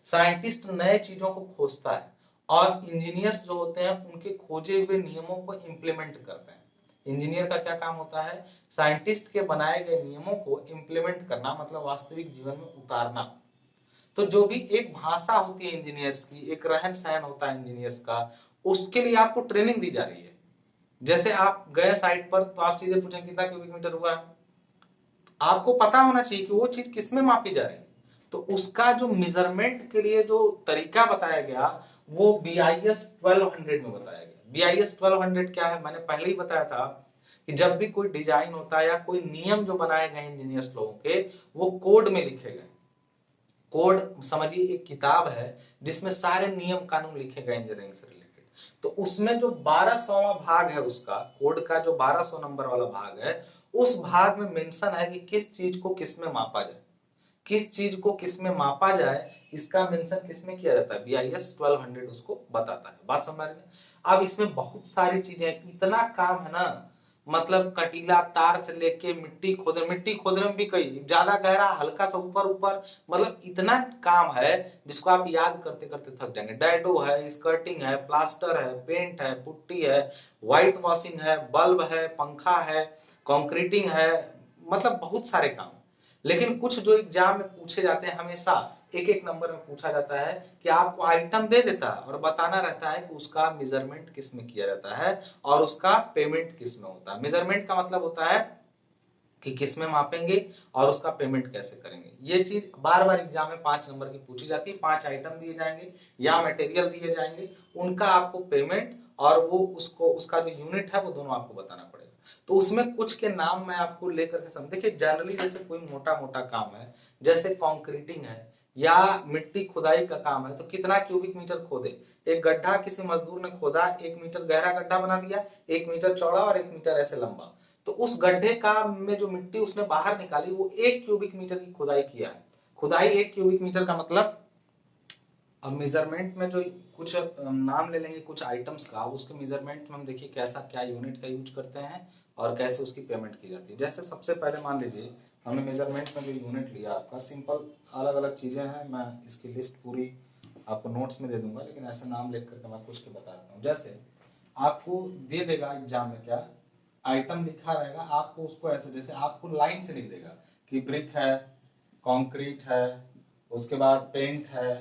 साइंटिस्ट नए चीजों को खोजता है और इंजीनियर्स जो होते हैं उनके खोजे हुए नियमों को इम्प्लीमेंट करते हैं। इंजीनियर का क्या काम होता है? साइंटिस्ट के बनाए गए नियमों को इम्प्लीमेंट करना, मतलब वास्तविक जीवन में उतारना। तो जो भी एक भाषा होती है इंजीनियर्स की, एक रहन सहन होता है इंजीनियर्स का, उसके लिए आपको ट्रेनिंग दी जा रही है। जैसे आप गए साइट पर तो आप सीधे पूछेंगे कितना क्यूबिक मीटर हुआ है, आपको पता होना चाहिए कि वो चीज किसमें मापी जा रही है। तो उसका जो मेजरमेंट के लिए जो तरीका बताया गया वो BIS 1200 में बताया गया। BIS 1200 क्या है? मैंने पहले ही बताया था कि जब भी कोई डिजाइन होता है या कोई नियम जो बनाए गए इंजीनियर्स लोगों के, वो कोड में लिखे गए। कोड समझिए एक किताब है जिसमें सारे नियम कानून लिखे गए इंजीनियरिंग से रिलेटेड। तो उसमें जो 1200वां भाग है, उसका कोड का जो 1200 नंबर वाला भाग है, उस भाग में मेंशन है कि किस चीज को किस में मापा जाए, किस चीज को किस में मापा जाए, इसका मेंशन किस में किया जाता है। BIS 1200 उसको बताता है। बात समझ में? अब इसमें बहुत सारी चीजें, इतना काम है ना, मतलब कटीला तार से लेके मिट्टी खोदने में भी कई ज्यादा गहरा, हल्का सा ऊपर ऊपर, मतलब इतना काम है जिसको आप याद करते करते थक जाएंगे। डैडो है, स्कर्टिंग है, प्लास्टर है, पेंट है, पुट्टी है, व्हाइट वॉशिंग है, बल्ब है, पंखा है, कंक्रीटिंग है, मतलब बहुत सारे काम। लेकिन कुछ जो एग्जाम में पूछे जाते हैं, हमेशा एक एक नंबर में पूछा जाता है कि आपको आइटम दे देता है और बताना रहता है कि उसका मेजरमेंट किस में किया जाता है और उसका पेमेंट किस में होता है। मेजरमेंट का मतलब होता है कि किस में मापेंगे और उसका पेमेंट कैसे करेंगे। ये चीज बार बार एग्जाम में 5 नंबर की पूछी जाती है। 5 आइटम दिए जाएंगे या मटेरियल दिए जाएंगे, उनका आपको पेमेंट और वो उसको उसका जो यूनिट है वो दोनों आपको बताना पड़ेगा। तो उसमें कुछ के नाम मैं आपको लेकर के समझ, देखिए जनरली जैसे कोई मोटा मोटा काम है, जैसे कंक्रीटिंग है या मिट्टी खुदाई का काम है, तो कितना क्यूबिक मीटर खोदे। एक गड्ढा किसी मजदूर ने खोदा, 1 मीटर गहरा गड्ढा बना दिया, 1 मीटर चौड़ा और 1 मीटर ऐसे लंबा। तो उस गड्ढे का में जो मिट्टी उसने बाहर निकाली वो 1 क्यूबिक मीटर की खुदाई किया है। खुदाई 1 क्यूबिक मीटर का मतलब, अब मेजरमेंट में जो कुछ नाम ले लेंगे कुछ आइटम्स का, उसके मेजरमेंट में हम देखिए कैसा क्या यूनिट का यूज करते हैं और कैसे उसकी पेमेंट की जाती है। जैसे सबसे पहले मान लीजिए हमने मेजरमेंट में जो यूनिट लिया आपका, सिंपल अलग अलग चीजें हैं, मैं इसकी लिस्ट पूरी आपको नोट्स में दे दूंगा, लेकिन ऐसे नाम लिख करके मैं कुछ के बताता हूँ। जैसे आपको दे देगा एग्जाम में क्या आइटम लिखा रहेगा, आपको उसको ऐसे, जैसे आपको लाइन से लिख देगा कि ब्रिक है, कंक्रीट है, उसके बाद पेंट है,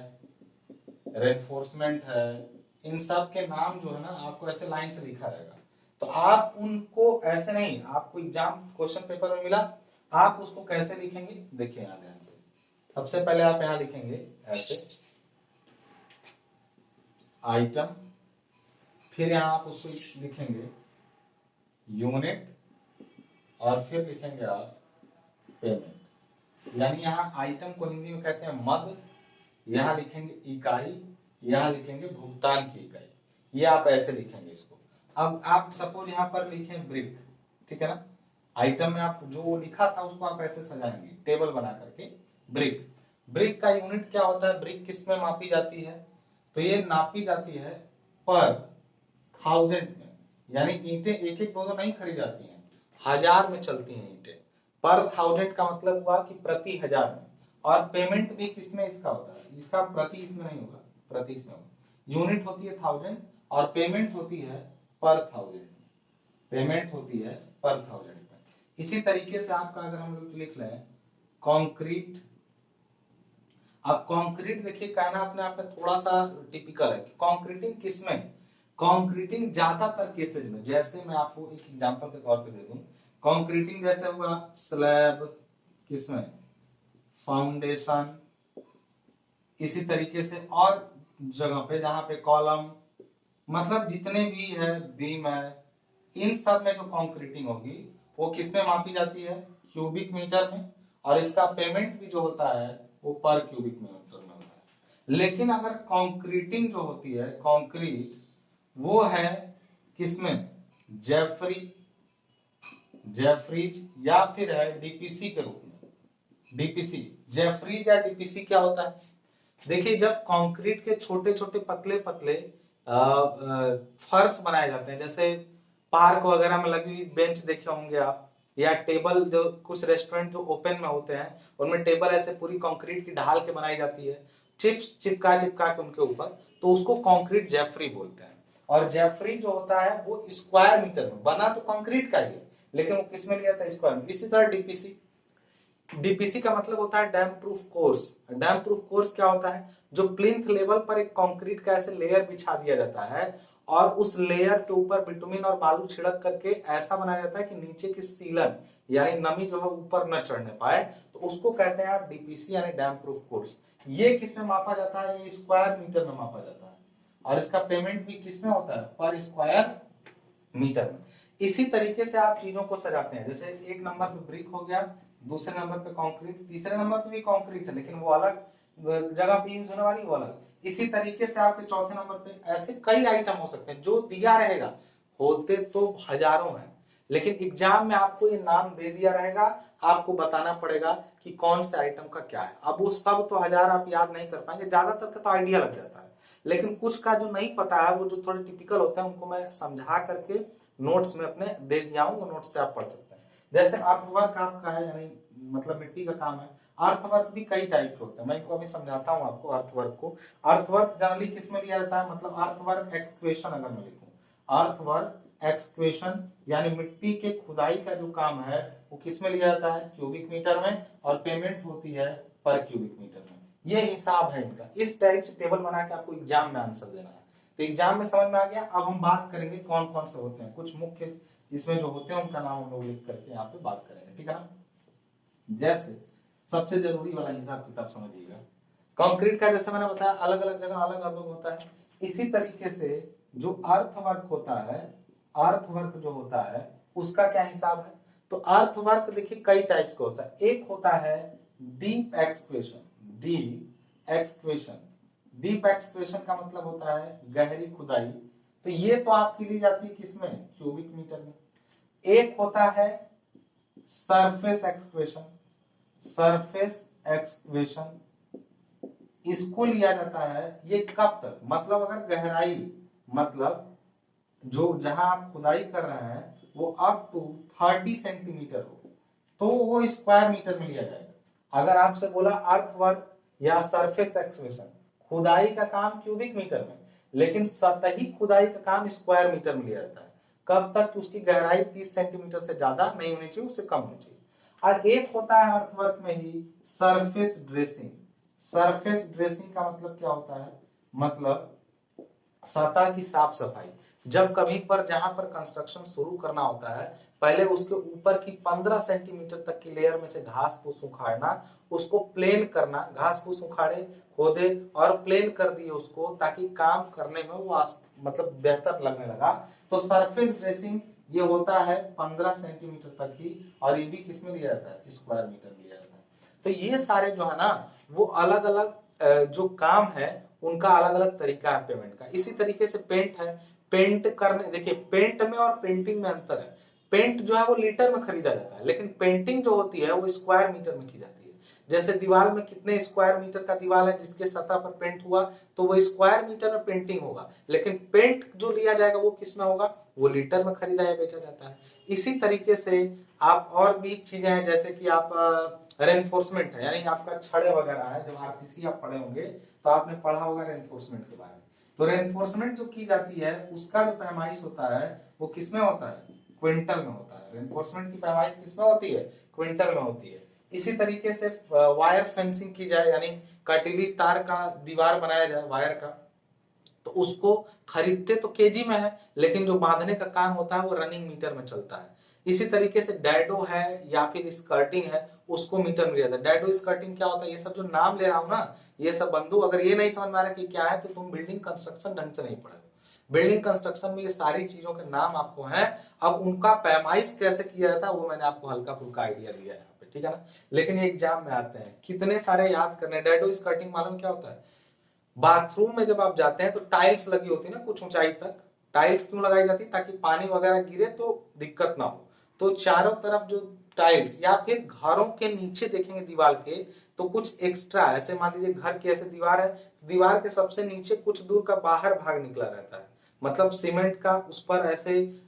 रेनफोर्समेंट है, इन सब के नाम जो है ना आपको ऐसे लाइन से लिखा रहेगा। तो आप उनको ऐसे नहीं, आपको एग्जाम क्वेश्चन पेपर में मिला, आप उसको कैसे लिखेंगे देखिए यहाँ ध्यान से। सबसे पहले आप यहाँ लिखेंगे ऐसे आइटम, फिर यहाँ आप उसको लिखेंगे यूनिट और फिर लिखेंगे आप पेमेंट। यानी यहाँ आइटम को हिंदी में कहते हैं मद, यहाँ लिखेंगे इकाई, यहाँ लिखेंगे भुगतान की इकाई। ये आप ऐसे लिखेंगे इसको। अब आप सपोज यहाँ पर लिखें ब्रिक, ठीक है ना, आइटम में आप जो लिखा था उसको आप ऐसे सजाएंगे टेबल बना करके। ब्रिक, ब्रिक का यूनिट क्या होता है, ब्रिक किस में मापी जाती है, तो ये नापी जाती है पर 1000 में, यानी ईंटें एक एक दो दो नहीं खरीदी जाती हैं, 1000 में चलती हैं ईंटें। पर 1000 का मतलब हुआ कि प्रति 1000 में। और पेमेंट भी किसमें इसका होता है, इसका प्रति इसमें नहीं होगा, प्रति इसमें होगा। यूनिट होती है 1000 और पेमेंट होती है पर 1000, पेमेंट होती है पर 1000 में। इसी तरीके से आपका अगर हम लोग लिख लें कंक्रीट। अब कंक्रीट देखिए कहना अपने आप में थोड़ा सा टिपिकल है कि कंक्रीटिंग किसमें, कंक्रीटिंग ज्यादातर केसेज में, जैसे मैं आपको एक एग्जांपल के तौर पे दे दूं, कंक्रीटिंग जैसे हुआ स्लैब किसमें, फाउंडेशन, इसी तरीके से और जगह पे जहां पे कॉलम, मतलब जितने भी है बीम है, इन सब में जो कंक्रीटिंग होगी वो किस में मापी जाती है, क्यूबिक मीटर में, और इसका पेमेंट भी जो होता है वो पर क्यूबिक मीटर में होता है। लेकिन अगर कंक्रीटिंग जो होती है, कंक्रीट, वो है किसमें, जेफरी, जेफरीज या फिर है डीपीसी के रूप में। डीपीसी, जेफरीज या डीपीसी क्या होता है, देखिए जब कंक्रीट के छोटे छोटे पतले पतले फर्श बनाए जाते हैं, जैसे पार्क वगैरह में लगी हुई बेंच देखे होंगे आप, या टेबल जो कुछ रेस्टोरेंट जो ओपन में होते हैं उनमें टेबल ऐसे पूरी कंक्रीट की ढाल के बनाई जाती है, चिप्स चिपका चिपका के उनके ऊपर, तो उसको कंक्रीट जेफरी बोलते हैं। और जेफरी जो होता है वो स्क्वायर मीटर में, बना तो कंक्रीट का ही है लेकिन वो किस में लिया था, स्क्वायर में। इसी तरह डीपीसी, डीपीसी का मतलब होता है dam proof course. Dam proof course क्या होता है, जो प्लिंथ लेवल पर एक कंक्रीट का ऐसे लेयर बिछा दिया जाता है और उस लेयर के ऊपर बिटुमिन और बालू छिड़क करके ऐसा बनाया जाता है कि नीचे की सीलन यानी नमी जो है ऊपर न चढ़ने पाए, तो उसको कहते हैं आप डीपीसी यानी डैम प्रूफ कोर्स। ये किस में मापा जाता है, ये स्क्वायर मीटर में मापा जाता है और इसका पेमेंट भी किस में होता है, पर स्क्वायर मीटर में। इसी तरीके से आप चीजों को सजाते हैं, जैसे एक नंबर पे ब्रिक हो गया, दूसरे नंबर पे कंक्रीट, तीसरे नंबर पे भी कंक्रीट है लेकिन वो अलग जगह पे यूज होने वाली वो अलग। इसी तरीके से आपके चौथे नंबर पे ऐसे कई आइटम हो सकते हैं जो दिया रहेगा, होते तो हजारों हैं लेकिन एग्जाम में आपको ये नाम दे दिया रहेगा, आपको बताना पड़ेगा कि कौन से आइटम का क्या है। अब वो सब तो हजार आप याद नहीं कर पाएंगे, ज्यादातर का तो आइडिया लग जाता है, लेकिन कुछ का जो नहीं पता है वो जो थोड़े टिपिकल होते हैं उनको मैं समझा करके नोट्स में अपने दे दिया हूं, वो नोट्स से आप पढ़ सकते हैं। जैसे अर्थवर्क आपका है, यानी मतलब मिट्टी का काम है, अर्थवर्क भी कई टाइप के होते हैं, मैं इनको अभी समझाता हूं आपको अर्थवर्क को। अर्थवर्क जनरली किस में लिया जाता है, मतलब अर्थवर्क एक्सक्वेशन अगर मैं लिखूं, अर्थवर्क एक्सक्वेशन यानी मिट्टी के खुदाई का जो काम है वो किस में लिया जाता है, क्यूबिक मीटर में, और पेमेंट होती है पर क्यूबिक मीटर में। ये हिसाब है इनका। इस टाइप से टेबल बना के आपको एग्जाम में आंसर देना है, तो एग्जाम में समझ में आ गया। अब हम बात करेंगे कौन कौन से होते हैं, कुछ मुख्य इसमें जो होते हैं उनका नाम हम लोग लिख करके यहाँ पे बात करेंगे, ठीक है ना। जैसे सबसे जरूरी वाला हिसाब किताब समझिएगा, कंक्रीट का जैसे मैंने बताया अलग अलग जगह अलग अलग होता है। इसी तरीके से जो अर्थवर्क होता है, अर्थवर्क जो होता है उसका क्या हिसाब है, तो अर्थवर्क देखिए कई टाइप्स का होता है। एक होता है deep equation, deep equation, deep equation का मतलब होता है गहरी खुदाई, तो ये तो आपकी ली जाती है किसमें, क्यूबिक मीटर में। एक होता है सरफेस एक्सक्वेशन, सरफेस एक्सक्वेशन इसको लिया जाता है, ये कब तक, मतलब अगर गहराई, मतलब जो जहां आप खुदाई कर रहे हैं वो अप टू 30 सेंटीमीटर हो तो वो स्क्वायर मीटर में लिया जाएगा। अगर आपसे बोला अर्थवर्क या सरफेस एक्सक्वेशन, खुदाई का काम क्यूबिक मीटर में, लेकिन सतही खुदाई का काम स्क्वायर मीटर में लिया जाता है। कब तक कि उसकी गहराई 30 सेंटीमीटर से ज्यादा नहीं होनी चाहिए, उससे कम होनी चाहिए। और एक होता है अर्थवर्क में ही सरफेस ड्रेसिंग। सरफेस ड्रेसिंग का मतलब क्या होता है, मतलब सतह की साफ सफाई। जब कभी पर जहां पर कंस्ट्रक्शन शुरू करना होता है पहले उसके ऊपर की 15 सेंटीमीटर तक की लेयर में से घास फूस उखाड़ना, उसको प्लेन करना, घास फूस उखाड़े, खोदे और प्लेन कर दिए उसको, ताकि काम करने में वो मतलब बेहतर लगने लगा। तो सरफेस ड्रेसिंग ये होता है 15 सेंटीमीटर तक ही, और ये भी किस में लिया जाता है, स्क्वायर मीटर में लिया जाता है। तो ये सारे जो है ना वो अलग अलग जो काम है उनका अलग अलग तरीका है पेमेंट का। इसी तरीके से पेंट है, पेंट करने, देखिए पेंट में और पेंटिंग में अंतर है। पेंट जो है वो लीटर में खरीदा जाता है लेकिन पेंटिंग जो होती है वो स्क्वायर मीटर में की जाती है। जैसे दीवार में कितने स्क्वायर मीटर का दीवार है जिसके सतह पर पेंट हुआ तो वो स्क्वायर मीटर में पेंटिंग होगा, लेकिन पेंट जो लिया जाएगा वो किस में होगा, वो लीटर में खरीदा या बेचा जाता है। इसी तरीके से आप और भी चीजें हैं, जैसे कि आप रेनफोर्समेंट है, यानी आपका छड़े वगैरह है, जो आरसीसी आप पढ़े होंगे तो आपने पढ़ा होगा रेनफोर्समेंट के बारे में। तो रेनफोर्समेंट जो की जाती है उसका जो पैमाइश होता है वो किसमें होता है, क्विंटल में होता है। रेनफोर्समेंट की पैमाइश किसमें होती है, क्विंटल में होती है। इसी तरीके से वायर फेंसिंग की जाए, यानी कटीली तार का दीवार बनाया जाए वायर का, तो उसको खरीदते तो केजी में है लेकिन जो बांधने का काम होता है वो रनिंग मीटर में चलता है। इसी तरीके से डैडो है या फिर स्कर्टिंग है, उसको मीटर में लिया जाता है। डैडो स्कर्टिंग क्या होता है, ये सब जो नाम ले रहा हूं ना, ये सब बंधु अगर ये नहीं समझ में आ रहा कि क्या है तो तुम बिल्डिंग कंस्ट्रक्शन ढंग से नहीं पढ़े। बिल्डिंग कंस्ट्रक्शन में ये सारी चीजों के नाम आपको हैं, अब उनका पैमाइश कैसे किया जाता है वो मैंने आपको हल्का फुल्का आइडिया दिया है यहाँ पे, ठीक है ना। लेकिन ये एग्जाम में आते हैं, कितने सारे याद करने। डैडो स्कर्टिंग मालूम क्या होता है, बाथरूम में जब आप जाते हैं तो टाइल्स लगी होती है ना कुछ ऊंचाई तक। टाइल्स क्यों लगाई जाती है, ताकि पानी वगैरह गिरे तो दिक्कत ना हो। तो चारों तरफ जो टाइल्स, या फिर घरों के नीचे देखेंगे दीवार के तो कुछ एक्स्ट्रा, ऐसे मान लीजिए घर की ऐसे दीवार है, दीवार के सबसे नीचे कुछ दूर का बाहर भाग निकला रहता है, मतलब सीमेंट का उस पर ऐसे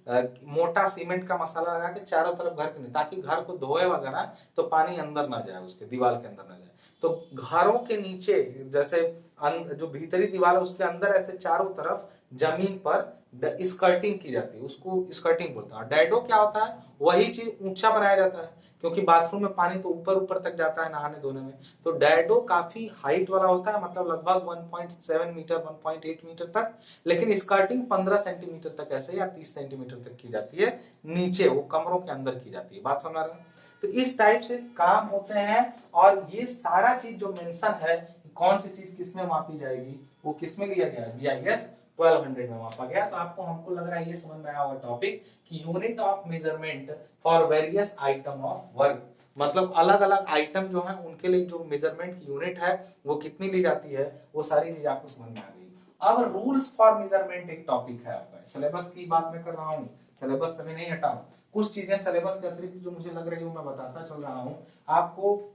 मोटा सीमेंट का मसाला लगा के चारों तरफ घर के, ताकि घर को धोए वगैरह तो पानी अंदर ना जाए, उसके दीवार के अंदर ना जाए। तो घरों के नीचे जैसे जो भीतरी दीवार है उसके अंदर ऐसे चारों तरफ जमीन पर स्कर्टिंग की जाती है, उसको स्कर्टिंग बोलते हैं। डैडो क्या होता है, वही चीज ऊंचा बनाया जाता है, क्योंकि बाथरूम में पानी तो ऊपर ऊपर तक जाता है नहाने धोने में। तो डैडो काफी हाइट वाला होता है, मतलब लगभग 1.7 मीटर 1.8 मीटर तक, लेकिन स्कर्टिंग 15 सेंटीमीटर तक ऐसे या 30 सेंटीमीटर तक की जाती है, नीचे वो कमरों के अंदर की जाती है। बात समझ रहे हैं। तो इस टाइप से काम होते हैं, और ये सारा चीज जो मेंशन है कौन सी चीज किसमें मापी जाएगी, वो किसमें लिया गया है, BIS 1200 में मापा गया। तो आपको हमको लग रहा है ये समझ में आया होगा टॉपिक कि unit of measurement for various item of work, मतलब अलग अलग आइटम जो है उनके लिए जो मेजरमेंट की यूनिट है वो कितनी ली जाती है, वो सारी चीज आपको समझ में आ गई। अब रूल्स फॉर मेजरमेंट एक टॉपिक है आपका, सिलेबस की बात मैं कर रहा हूँ, सिलेबस से मैं नहीं हटा, कुछ चीजें सिलेबस के अतिरिक्त जो मुझे लग रही है मैं बताता चल रहा हूँ आपको।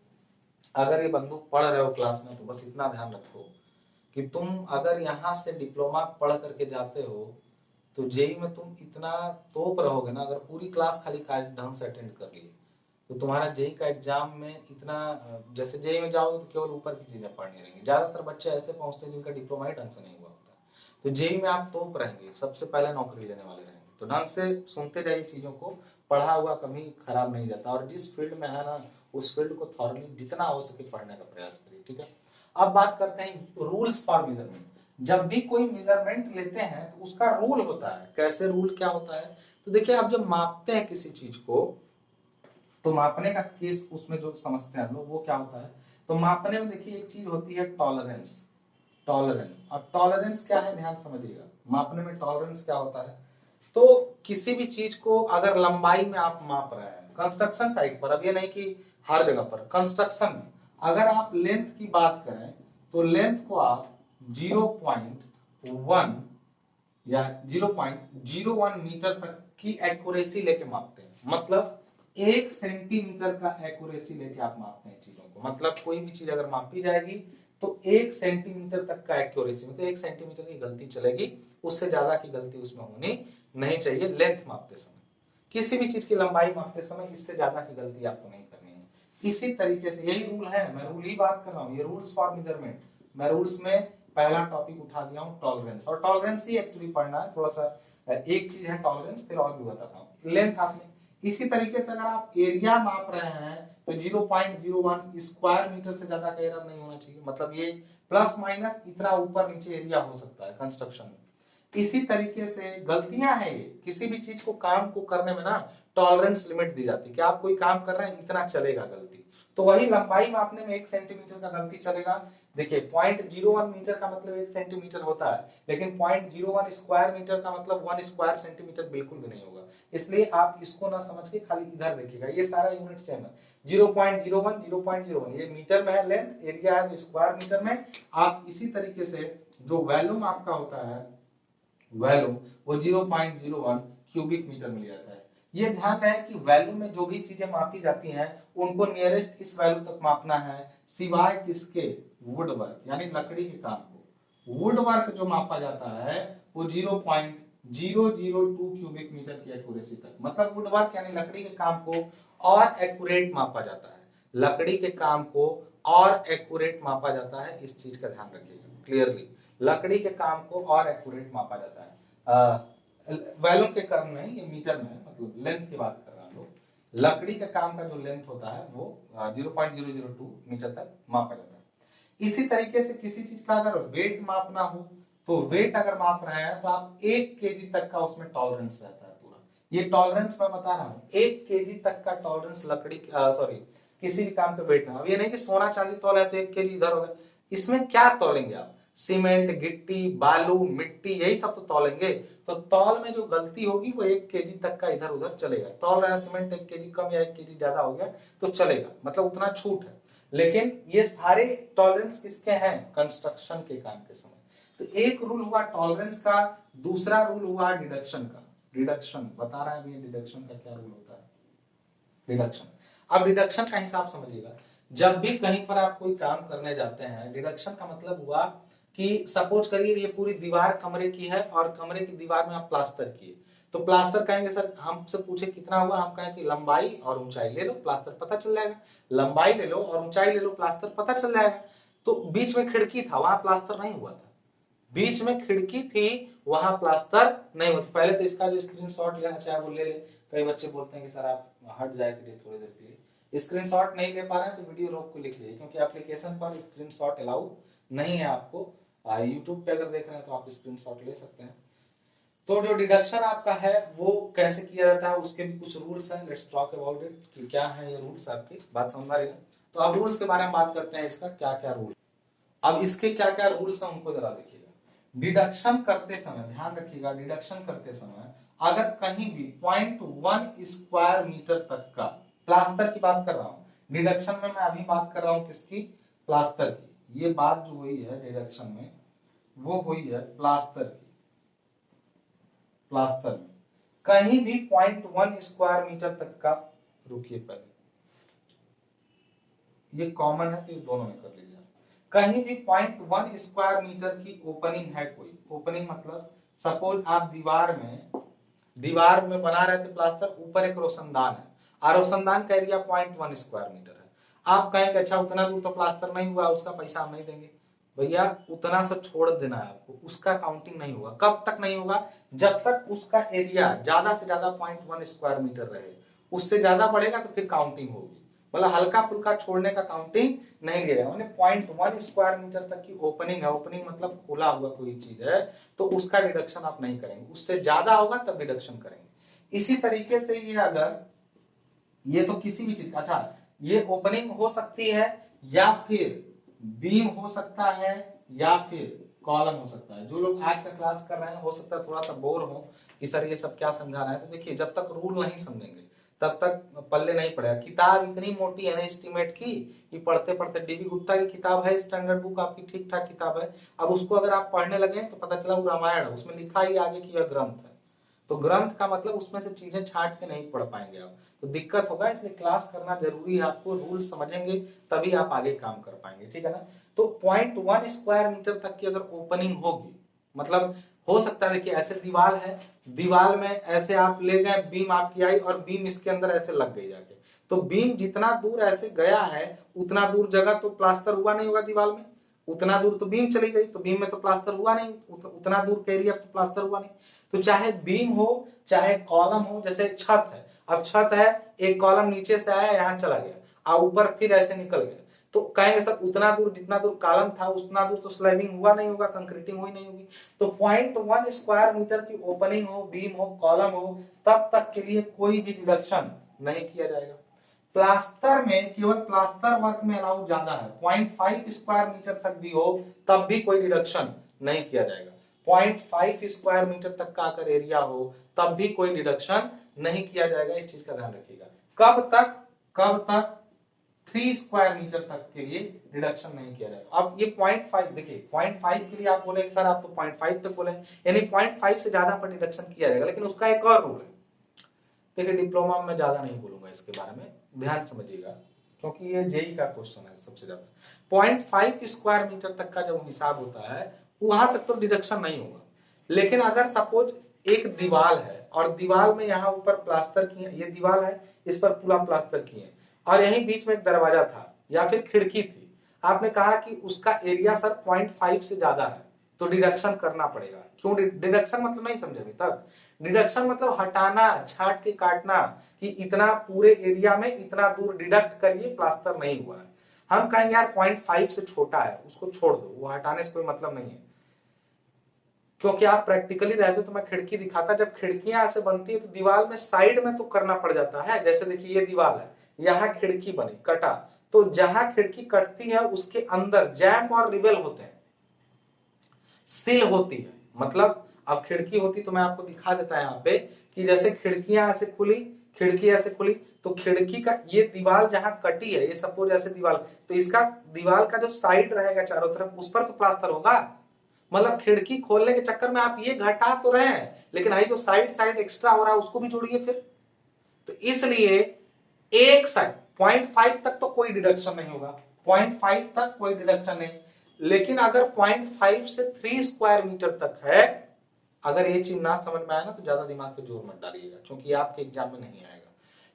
अगर ये बंदूक पढ़ रहे हो क्लास में तो बस इतना ध्यान रखो कि तुम अगर यहाँ से डिप्लोमा पढ़ करके जाते हो तो जेई में तुम इतना तोप रहोगे ना, अगर पूरी क्लास खाली ढंग से अटेंड कर लिए तो तुम्हारा जेई का एग्जाम में इतना, जैसे जेई में जाओगे तो केवल ऊपर की चीजें पढ़नी रहेंगी। ज्यादातर बच्चे ऐसे पहुंचते हैं जिनका डिप्लोमा ही ढंग से नहीं हुआ होता, तो जेई में आप तोप रहेंगे, सबसे पहले नौकरी लेने वाले रहेंगे। तो ढंग से सुनते जाइए चीजों को, पढ़ा हुआ कभी खराब नहीं जाता, और जिस फील्ड में है ना उस फील्ड को थॉरली जितना हो सके पढ़ने का प्रयास करिए, ठीक है। अब बात करते हैं रूल्स फॉर मेजरमेंट। जब भी कोई मेजरमेंट लेते हैं तो उसका रूल होता है, कैसे रूल क्या होता है, तो देखिए आप जब मापते हैं किसी चीज को तो मापने का केस उसमें जो समझते हैं हम लोग वो क्या होता है, तो मापने में देखिए एक चीज होती है टॉलरेंस। टॉलरेंस, अब टॉलरेंस क्या है ध्यान समझिएगा, मापने में टॉलरेंस क्या होता है, तो किसी भी चीज को अगर लंबाई में आप माप रहे हैं कंस्ट्रक्शन साइट पर, अब ये नहीं कि हर जगह पर, कंस्ट्रक्शन में अगर आप लेंथ की बात करें तो लेंथ को आप 0.1 या 0.01 मीटर तक की एक्यूरेसी लेके मापते हैं, मतलब 1 सेंटीमीटर का एक्यूरेसी लेके आप मापते हैं चीजों को। मतलब कोई भी चीज अगर मापी जाएगी तो 1 सेंटीमीटर तक का एक्यूरेसी, मतलब 1 सेंटीमीटर की गलती चलेगी, उससे ज्यादा की गलती उसमें होनी नहीं चाहिए लेंथ मापते समय। किसी भी चीज की लंबाई मापते समय इससे ज्यादा की गलती आपको नहीं करनी है। इसी तरीके से यही रूल है, मैं रूल ही बात कर रहा हूँ, ये रूल्स फॉर मेजरमेंट। मैं रूल्स में पहला टॉपिक उठा दिया हूँ टॉलरेंस, और टॉलरेंस ही एक्चुअली पढ़ना है थोड़ा सा, एक चीज है टॉलरेंस, फिर और भी बताता हूँ। लेंथ आपने, इसी तरीके से अगर आप एरिया माप रहे हैं तो 0.01 स्क्वायर मीटर से ज्यादा का एरिया नहीं होना चाहिए, मतलब ये प्लस माइनस इतना ऊपर नीचे एरिया हो सकता है कंस्ट्रक्शन में। इसी तरीके से गलतियां हैं ये, किसी भी चीज को काम को करने में ना टॉलरेंस लिमिट दी जाती है कि आप कोई काम कर रहे हैं इतना चलेगा गलती, तो वही लंबाई मापने में 1 सेंटीमीटर का गलती चलेगा। देखिए 0.01 मीटर का मतलब 1 सेंटीमीटर होता है, लेकिन 0.01 स्क्वायर मीटर का मतलब 1 स्क्वायर सेंटीमीटर बिल्कुल भी नहीं होगा। इसलिए आप इसको ना समझ के खाली इधर देखिएगा, ये सारा यूनिट सेम है। 0.01 0.01 ये मीटर में है लेंथ, एरिया है तो स्क्वायर मीटर में। आप इसी तरीके से जो वॉल्यूम आपका होता है वैल्यू, वो 0.01 क्यूबिक मीटर में लिया जाता है। ये ध्यान रहे कि वैल्यू में जो भी चीजें मापी जाती हैं उनको नियरेस्ट इस वैल्यू तक मापना है, सिवाय किसके, वुड वर्क यानी लकड़ी के काम को। वुड वर्क जो मापा जाता है वो 0.002 क्यूबिक मीटर की एक्यूरेसी तक, मतलब वुड वर्क यानी लकड़ी के काम को और एक्यूरेट मापा जाता है, लकड़ी के काम को और एक्यूरेट मापा जाता है, इस चीज का ध्यान रखिएगा क्लियरली। लकड़ी के काम को और एक्यूरेट मापा जाता है, वैल्यूम के क्रम नहीं, ये मीटर में है, मतलब लेंथ की बात कर रहा हूं। लकड़ी के काम का जो लेंथ होता है वो 0.002 मीटर तक मापा जाता है। इसी तरीके से किसी चीज का अगर वेट मापना हो तो वेट अगर माप रहे हैं तो आप 1 केजी तक का उसमें टॉलरेंस रहता है पूरा। ये टॉलरेंस मैं बता रहा हूँ, 1 kg तक का टॉलरेंस लकड़ी सॉरी किसी भी काम पे वेट में। अब ये नहीं कि सोना चांदी तौल है तो 1 kg इधर हो गया, इसमें क्या तौलेंगे आप, सीमेंट, गिट्टी, बालू, मिट्टी, यही सब तो तौलेंगे। तो तौल में जो गलती होगी वो 1 kg तक का इधर उधर चलेगा। तौल रहा है सीमेंट 1 kg कम या 1 kg ज्यादा हो गया तो चलेगा, मतलब उतना छूट है। लेकिन ये सारे टॉलरेंस किसके हैं, कंस्ट्रक्शन के काम के समय। तो एक रूल हुआ टॉलरेंस का, दूसरा रूल हुआ डिडक्शन का। डिडक्शन बता रहा है अभी, डिडक्शन का क्या रूल होता है, डिडक्शन। अब डिडक्शन का हिसाब समझिएगा, जब भी कहीं पर आप कोई काम करने जाते हैं, डिडक्शन का मतलब हुआ कि सपोज करिए ये पूरी दीवार कमरे की है और कमरे की दीवार में आप प्लास्टर किए, तो प्लास्टर कहेंगे सर, हमसे पूछे कितना हुआ, हम कहें कि लंबाई और ऊंचाई ले लो, प्लास्टर पता चल जाएगा। लंबाई ले लो और ऊंचाई ले लो, प्लास्टर पता चल जाएगा। तो बीच में खिड़की था, वहां प्लास्टर नहीं हुआ था, बीच में खिड़की थी, वहां प्लास्टर नहीं हुआ। पहले तो इसका जो स्क्रीनशॉट लेना चाहे वो ले ले। कई बच्चे बोलते हैं कि सर आप हट जाए करिए थोड़ी देर के लिए, स्क्रीनशॉट नहीं ले पा रहे हैं तो वीडियो रोक के लिख लीजिए, क्योंकि एप्लीकेशन पर स्क्रीनशॉट अलाउ नहीं है आपको। यूट्यूब पे अगर देख रहे हैं तो आप स्क्रीनशॉट ले सकते हैं। तो जो डिडक्शन आपका है वो कैसे किया जाता है, उसके भी कुछ रूल्स हैं। लेट्स टॉक अबाउट इट कि क्या है ये रूल्स, आपकी बात समझ आ रही है। तो अब रूल्स के बारे में बात करते हैं, इसका क्या क्या रूल। अब इसके क्या क्या रूल्स हैं उनको जरा देखिएगा। डिडक्शन करते समय ध्यान रखिएगा, डिडक्शन करते समय अगर कहीं भी 0.1 स्क्वायर मीटर तक का, प्लास्टर की बात कर रहा हूं, डिडक्शन में मैं अभी बात कर रहा हूं किसकी, प्लास्टर की। ये बात जो हुई है डिडक्शन में वो हुई है प्लास्टर की। प्लास्टर में कहीं भी 0.1 स्क्वायर मीटर तक का, रुकिए पहले ये कॉमन है तो ये दोनों में कर लीजिए। कहीं भी 0.1 स्क्वायर मीटर की ओपनिंग है कोई, ओपनिंग मतलब सपोज आप दीवार में बना रहे थे प्लास्टर, ऊपर एक रोशनदान है और रोशनदान का एरिया 0.1 स्क्वायर मीटर है। आप कहेंगे अच्छा उतना दूर तो प्लास्टर नहीं हुआ, उसका पैसा हम नहीं देंगे। भैया उतना सा छोड़ देना है आपको, उसका काउंटिंग नहीं होगा। कब तक नहीं होगा, जब तक उसका एरिया ज्यादा से ज्यादा 0.1 स्क्वायर मीटर रहे। उससे ज्यादा बढ़ेगा तो फिर काउंटिंग होगी, मतलब हल्का फुल्का छोड़ने का काउंटिंग नहीं लिया। 0.1 स्क्वायर मीटर तक की ओपनिंग है, ओपनिंग मतलब खुला हुआ कोई चीज है, तो उसका डिडक्शन आप नहीं करेंगे। उससे ज्यादा होगा तब डिडक्शन करेंगे। इसी तरीके से ये अगर ये तो किसी भी चीज, अच्छा ये ओपनिंग हो सकती है या फिर बीम हो सकता है या फिर कॉलम हो सकता है। जो लोग आज का क्लास कर रहे हैं हो सकता है थोड़ा सा बोर हो कि सर ये सब क्या समझा रहे हैं, तो देखिए जब तक रूल नहीं समझेंगे तब तक पल्ले नहीं पड़ेगा। किताब इतनी मोटी है ना एस्टीमेट की, कि पढ़ते पढ़ते, डीबी गुप्ता की किताब है स्टैंडर्ड बुक, आपकी ठीक ठाक किताब है। अब उसको अगर आप पढ़ने लगे तो पता चला वो रामायण है, उसमें लिखा ही आगे कि यह ग्रंथ है। तो ग्रंथ का मतलब उसमें से चीजें छांट के नहीं पढ़ पाएंगे आप, तो दिक्कत होगा। इसलिए क्लास करना जरूरी है, आपको रूल समझेंगे तभी आप आगे काम कर पाएंगे, ठीक है ना। तो 0.1 स्क्वायर मीटर तक की अगर ओपनिंग होगी, मतलब हो सकता है, देखिए ऐसे दीवार है, दीवार में ऐसे आप ले गए, बीम आपकी आई और बीम इसके अंदर ऐसे लग गई जाके, तो बीम जितना दूर ऐसे गया है उतना दूर जगह तो प्लास्टर हुआ नहीं होगा दीवार में, उतना दूर तो बीम चली गई, तो बीम में तो प्लास्टर हुआ नहीं, उतना दूर के एरिया तो प्लास्टर हुआ नहीं। तो चाहे बीम हो चाहे कॉलम हो, जैसे छत है, अब छत है, एक कॉलम नीचे से आया यहाँ चला गया और ऊपर फिर ऐसे निकल गया, तो कहेंगे सर उतना दूर जितना दूर कॉलम था उतना दूर तो स्लैबिंग हुआ नहीं होगा, कंक्रीटिंग हुई नहीं होगी। तो 0.1 स्क्वायर मीटर की ओपनिंग हो, बीम हो, कॉलम हो, तब तक के लिए कोई भी डिडक्शन नहीं किया जाएगा। प्लास्टर में केवल प्लास्टर वर्क में अलाउ ज्यादा है, 0.5 स्क्वायर मीटर तक भी हो तब भी कोई डिडक्शन नहीं किया जाएगा। 0.5 स्क्वायर मीटर तक का अगर एरिया हो तब भी कोई डिडक्शन नहीं किया जाएगा, इस चीज का ध्यान रखिएगा। कब तक 3 स्क्वायर मीटर तक के लिए डिडक्शन नहीं किया जाएगा। अब ये 0.5 देखिए, 0.5 के लिए आप बोले सर आप तो 0.5 तक बोले, यानी 0.5 से ज्यादा पर डिडक्शन किया जाएगा। लेकिन उसका एक और रूल है, देखिए डिप्लोमा में ज्यादा नहीं बोलूंगा इसके बारे में, ध्यान समझिएगा क्योंकि ये जेई का क्वेश्चन है सबसे ज्यादा। 0.5 स्क्वायर मीटर तक का जब हिसाब होता है वहां तक तो डिडक्शन नहीं होगा। लेकिन अगर सपोज एक दीवार है और दीवार में यहाँ ऊपर प्लास्टर किए, ये दीवार है इस पर पूरा प्लास्टर किए और यहीं बीच में एक दरवाजा था या फिर खिड़की थी, आपने कहा कि उसका एरिया सर 0.5 से ज्यादा है तो डिडक्शन करना पड़ेगा। क्यों डिडक्शन मतलब नहीं समझे अभी तक? डिडक्शन मतलब हटाना, छांट के काटना, कि इतना पूरे एरिया में इतना दूर डिडक्ट करिए, प्लास्टर नहीं हुआ है। हम कहेंगे यार 0.5 से छोटा है उसको छोड़ दो, वो हटाने से कोई मतलब नहीं है। क्योंकि आप प्रैक्टिकली रहते तो मैं खिड़की दिखाता। जब खिड़कियां ऐसे बनती है तो दीवार में साइड में तो करना पड़ जाता है। जैसे देखिए ये दीवार है, यहाँ खिड़की बनी, कटा, तो जहां खिड़की कटती है उसके अंदर जैम और रिवेल होते हैं, सील होती है। मतलब अब खिड़की होती तो मैं आपको दिखा देता है यहाँ पे कि जैसे खिड़कियां ऐसे खुली, खिड़की ऐसे खुली, तो खिड़की का ये दीवार जहां कटी है, ये सपोज ऐसे दीवार, तो इसका दीवार का जो साइड रहेगा चारों तरफ उस पर तो प्लास्टर होगा। मतलब खिड़की खोलने के चक्कर में आप ये घटा तो रहे हैं, लेकिन आई जो साइड साइड एक्स्ट्रा हो रहा है उसको भी जोड़िए फिर। तो इसलिए एक साइड 0.5 तक तो कोई डिडक्शन नहीं होगा, 0.5 तक कोई डिडक्शन नहीं। लेकिन अगर 0.5 से 3 स्क्वायर मीटर तक है, अगर ये चीज ना समझ में आए ना तो ज्यादा दिमाग पे जोर मत डालिएगा, क्योंकि आपके एग्जाम में नहीं आएगा।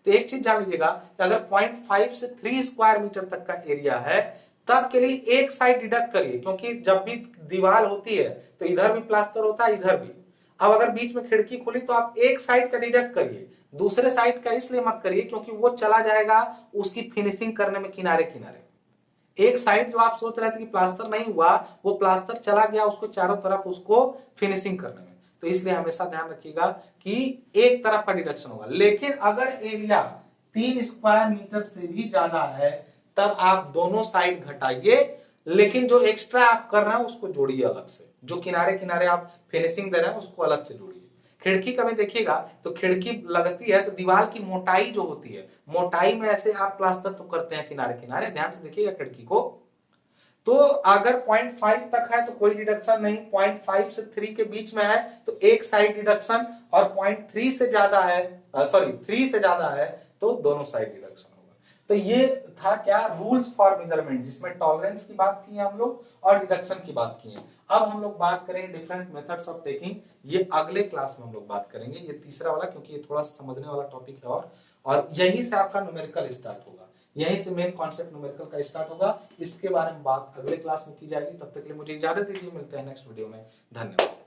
तो एक चीज जान लीजिएगा कि अगर 0.5 से 3 स्क्वायर मीटर तक का एरिया है तब के लिए एक साइड डिडक्ट करिए, क्योंकि जब भी दीवार होती है तो इधर भी प्लास्टर होता है, इधर भी। अब अगर बीच में खिड़की खुली तो आप एक साइड का डिडक्ट करिए, दूसरे साइड का इसलिए मत करिए क्योंकि वो चला जाएगा उसकी फिनिशिंग करने में किनारे किनारे। एक साइड जो आप सोच रहे थे कि प्लास्टर नहीं हुआ, वो प्लास्टर चला गया उसको चारों तरफ उसको फिनिशिंग करने में। तो इसलिए हमेशा ध्यान रखिएगा कि एक तरफ का डिडक्शन होगा। लेकिन अगर एरिया 3 स्क्वायर मीटर से भी ज्यादा है तब आप दोनों साइड घटाइए, लेकिन जो एक्स्ट्रा आप कर रहे हैं उसको जोड़िए अलग से, जो किनारे किनारे आप फिनिशिंग दे रहे हैं उसको अलग से जोड़िए। खिड़की का भी देखिएगा तो खिड़की लगती है तो दीवार की मोटाई जो होती है, मोटाई में ऐसे आप प्लास्टर तो करते हैं किनारे किनारे, ध्यान से देखिएगा खिड़की को। तो अगर 0.5 तक है तो कोई डिडक्शन नहीं, 0.5 से 3 के बीच में है तो एक साइड डिडक्शन, और 0.3 से ज्यादा है, 3 से ज्यादा है तो दोनों साइड डिडक्शन होगा। तो ये था क्या, रूल्स फॉर मेजरमेंट, जिसमें टॉलरेंस की बात की है हम लोग और डिडक्शन की बात की है। अब हम लोग बात करेंगे डिफरेंट मेथड्स ऑफ टेकिंग, ये अगले क्लास में हम लोग बात करेंगे, ये तीसरा वाला, क्योंकि ये थोड़ा समझने वाला टॉपिक है। और यहीं से आपका न्यूमेरिकल स्टार्ट होगा, यहीं से मेन कॉन्सेप्ट न्यूमेरिकल का स्टार्ट होगा। इसके बारे में बात अगले क्लास में की जाएगी। तब तक के लिए मुझे इजाजत दीजिए, मिलते हैं नेक्स्ट वीडियो में। धन्यवाद।